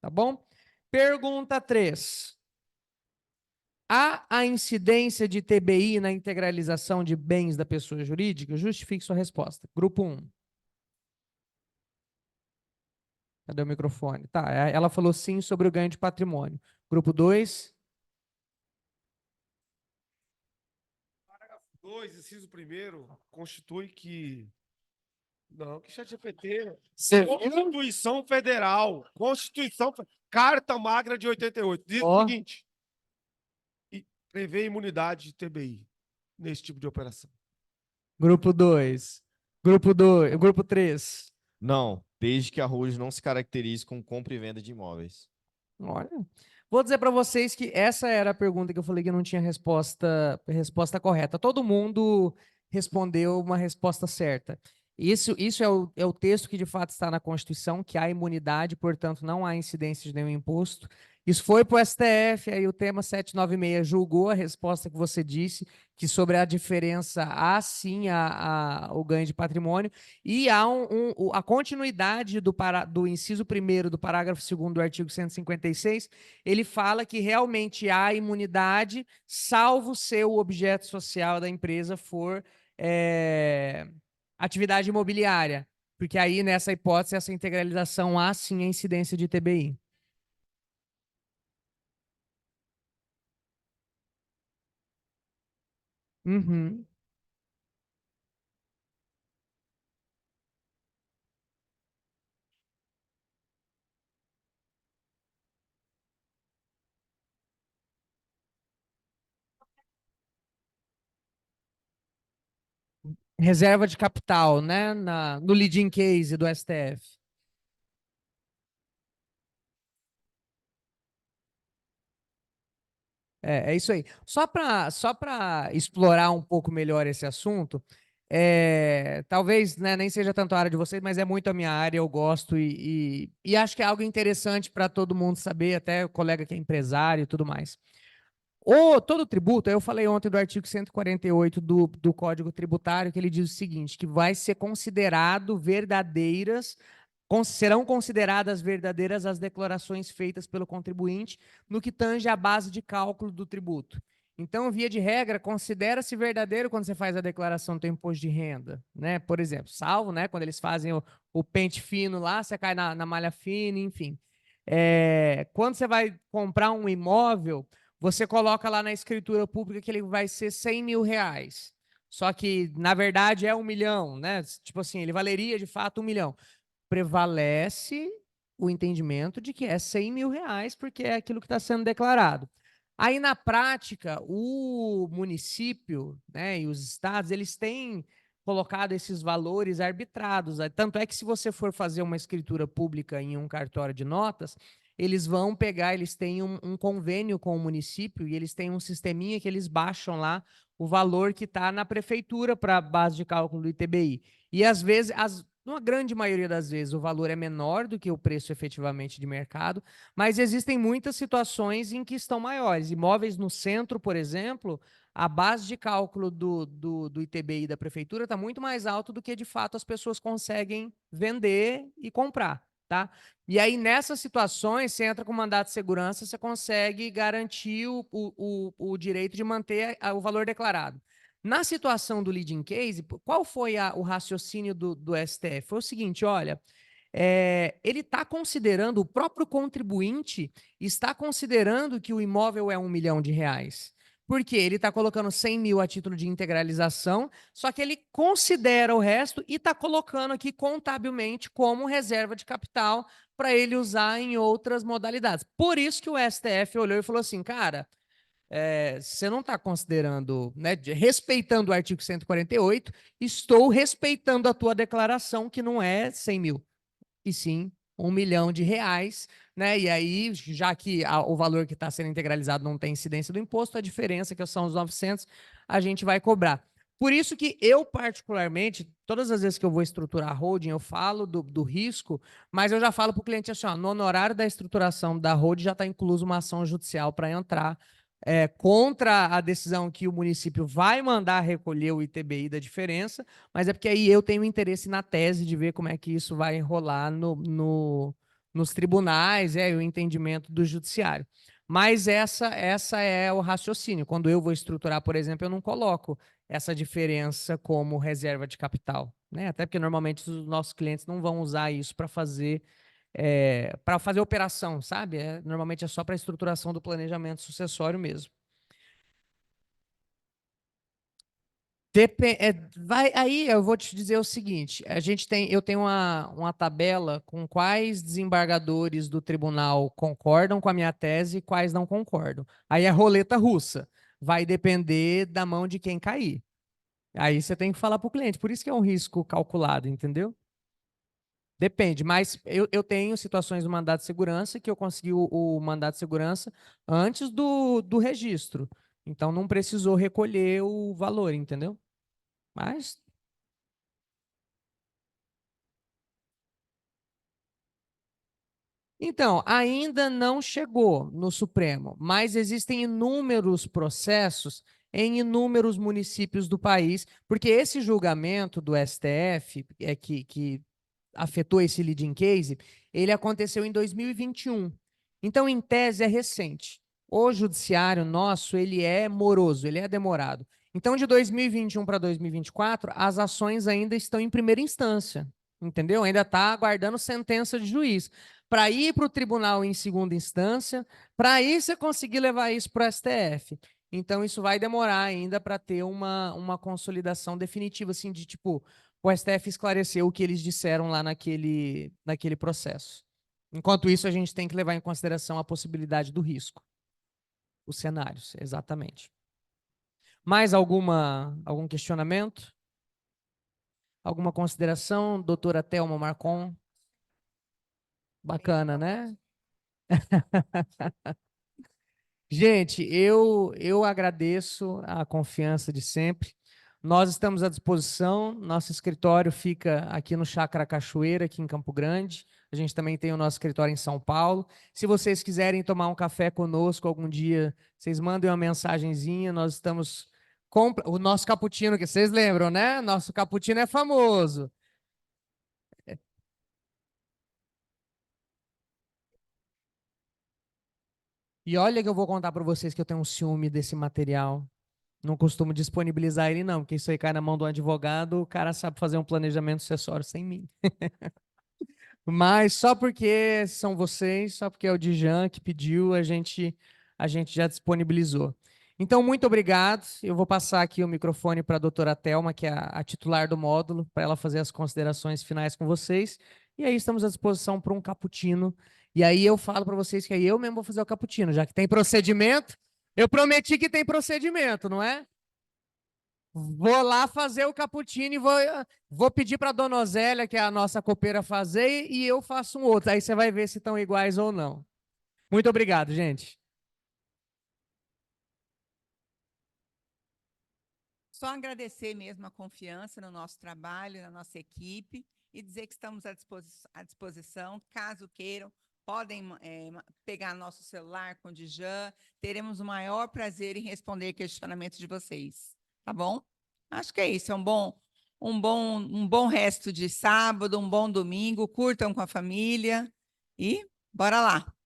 tá bom? Pergunta 3. Há a incidência de TBI na integralização de bens da pessoa jurídica? Justifique sua resposta. Grupo 1. Cadê o microfone? Tá, ela falou sim sobre o ganho de patrimônio. Grupo 2. 2, inciso 1º, constitui que... Não, que ChatGPT. Você viu? Constituição Federal. Carta Magna de 88. Diz Ó. o seguinte. E prevê imunidade de TBI nesse tipo de operação. Grupo 2. Grupo 3. Não, desde que a holding não se caracterize com compra e venda de imóveis. Olha. Vou dizer para vocês que essa era a pergunta que eu falei que não tinha resposta correta. Todo mundo respondeu uma resposta certa. Isso é o texto que de fato está na Constituição, que há imunidade, portanto não há incidência de nenhum imposto. Isso foi para o STF, aí o tema 796 julgou a resposta que você disse, que sobre a diferença há sim o ganho de patrimônio, e há a continuidade do inciso 1º do parágrafo 2º do artigo 156, ele fala que realmente há imunidade, salvo se o objeto social da empresa for atividade imobiliária, porque aí, nessa hipótese, essa integralização há sim a incidência de TBI. Uhum. Reserva de capital, né? No leading case do STF. É isso aí. Só para explorar um pouco melhor esse assunto, talvez, né, nem seja tanto a área de vocês, mas é muito a minha área, eu gosto e acho que é algo interessante para todo mundo saber, até o colega que é empresário e tudo mais. Todo tributo, eu falei ontem do artigo 148 do Código Tributário, que ele diz o seguinte, que vai ser considerado verdadeiras, serão consideradas verdadeiras as declarações feitas pelo contribuinte no que tange à base de cálculo do tributo. Então, via de regra, considera-se verdadeiro quando você faz a declaração do teu imposto de renda, né? Por exemplo, salvo, né? Quando eles fazem o pente fino lá, você cai na malha fina, enfim. Quando você vai comprar um imóvel, você coloca lá na escritura pública que ele vai ser 100 mil reais. Só que, na verdade, é 1 milhão, né? Tipo assim, ele valeria de fato 1 milhão. Prevalece o entendimento de que é 100 mil reais, porque é aquilo que está sendo declarado. Aí, na prática, o município, né, e os estados, eles têm colocado esses valores arbitrados. Tanto é que, se você for fazer uma escritura pública em um cartório de notas, eles vão pegar, eles têm um convênio com o município e eles têm um sisteminha que eles baixam lá o valor que está na prefeitura para a base de cálculo do ITBI. E, às vezes, numa grande maioria das vezes, o valor é menor do que o preço efetivamente de mercado, mas existem muitas situações em que estão maiores. Imóveis no centro, por exemplo, a base de cálculo do ITBI da prefeitura está muito mais alta do que, de fato, as pessoas conseguem vender e comprar. Tá? E aí, nessas situações, você entra com mandato de segurança, você consegue garantir o direito de manter o valor declarado. Na situação do leading case, qual foi o raciocínio do STF? Foi o seguinte, olha, ele está considerando, o próprio contribuinte está considerando que o imóvel é R$ 1 milhão. Por quê? Ele está colocando 100 mil a título de integralização, só que ele considera o resto e está colocando aqui contabilmente como reserva de capital para ele usar em outras modalidades. Por isso que o STF olhou e falou assim, cara, você não está considerando, né, respeitando o artigo 148, estou respeitando a tua declaração que não é 100 mil, e sim R$ 1 milhão, né? E aí, já que o valor que está sendo integralizado não tem incidência do imposto, a diferença, que são os 900, a gente vai cobrar. Por isso que eu, particularmente, todas as vezes que eu vou estruturar a holding, eu falo do risco, mas eu já falo para o cliente assim, ó, no honorário da estruturação da holding já está incluso uma ação judicial para entrar contra a decisão que o município vai mandar recolher o ITBI da diferença, mas é porque aí eu tenho interesse na tese de ver como é que isso vai rolar nos tribunais, o entendimento do judiciário. Mas essa é o raciocínio. Quando eu vou estruturar, por exemplo, eu não coloco essa diferença como reserva de capital, né? Até porque normalmente os nossos clientes não vão usar isso para fazer operação, sabe? Normalmente é só para estruturação do planejamento sucessório mesmo. Aí eu vou te dizer o seguinte: eu tenho uma tabela com quais desembargadores do tribunal concordam com a minha tese e quais não concordam. Aí é roleta russa. Vai depender da mão de quem cair. Aí você tem que falar para o cliente. Por isso que é um risco calculado, entendeu? Depende, mas eu tenho situações do mandato de segurança que eu consegui o mandato de segurança antes do registro. Então não precisou recolher o valor, entendeu? Mas. Então, ainda não chegou no Supremo, mas existem inúmeros processos em inúmeros municípios do país, porque esse julgamento do STF, que afetou esse leading case, ele aconteceu em 2021. Então, em tese, é recente. O judiciário nosso, ele é moroso, ele é demorado. Então, de 2021 para 2024, as ações ainda estão em primeira instância, entendeu? Ainda está aguardando sentença de juiz. Para ir para o tribunal em segunda instância, para aí você conseguir levar isso para o STF. Então, isso vai demorar ainda para ter uma consolidação definitiva, assim, de tipo, o STF esclareceu o que eles disseram lá naquele processo. Enquanto isso, a gente tem que levar em consideração a possibilidade do risco. Os cenários, exatamente. Mais algum questionamento? Alguma consideração, doutora Thelma Marcon? Bacana, né? Gente, eu agradeço a confiança de sempre. Nós estamos à disposição. Nosso escritório fica aqui no Chácara Cachoeira, aqui em Campo Grande. A gente também tem o nosso escritório em São Paulo. Se vocês quiserem tomar um café conosco algum dia, vocês mandem uma mensagenzinha. Nós estamos com o nosso cappuccino, que vocês lembram, né? Nosso cappuccino é famoso. E olha que eu vou contar para vocês que eu tenho um ciúme desse material. Não costumo disponibilizar ele, não, porque isso aí cai na mão do advogado, o cara sabe fazer um planejamento sucessório sem mim. Mas só porque são vocês, só porque é o Dijan que pediu, a gente já disponibilizou. Então, muito obrigado. Eu vou passar aqui o microfone para a doutora Thelma, que é a titular do módulo, para ela fazer as considerações finais com vocês. E aí estamos à disposição para um cappuccino. E aí eu falo para vocês que aí eu mesmo vou fazer o cappuccino, já que tem procedimento. Eu prometi que tem procedimento, não é? Vou lá fazer o cappuccino e vou pedir para a dona Osélia, que é a nossa copeira, fazer e eu faço um outro. Aí você vai ver se estão iguais ou não. Muito obrigado, gente. Só agradecer mesmo a confiança no nosso trabalho, na nossa equipe, e dizer que estamos à disposição, caso queiram, podem pegar nosso celular com o Dijan, teremos o maior prazer em responder questionamentos de vocês, tá bom? Acho que é isso, é um bom resto de sábado, um bom domingo, curtam com a família e bora lá!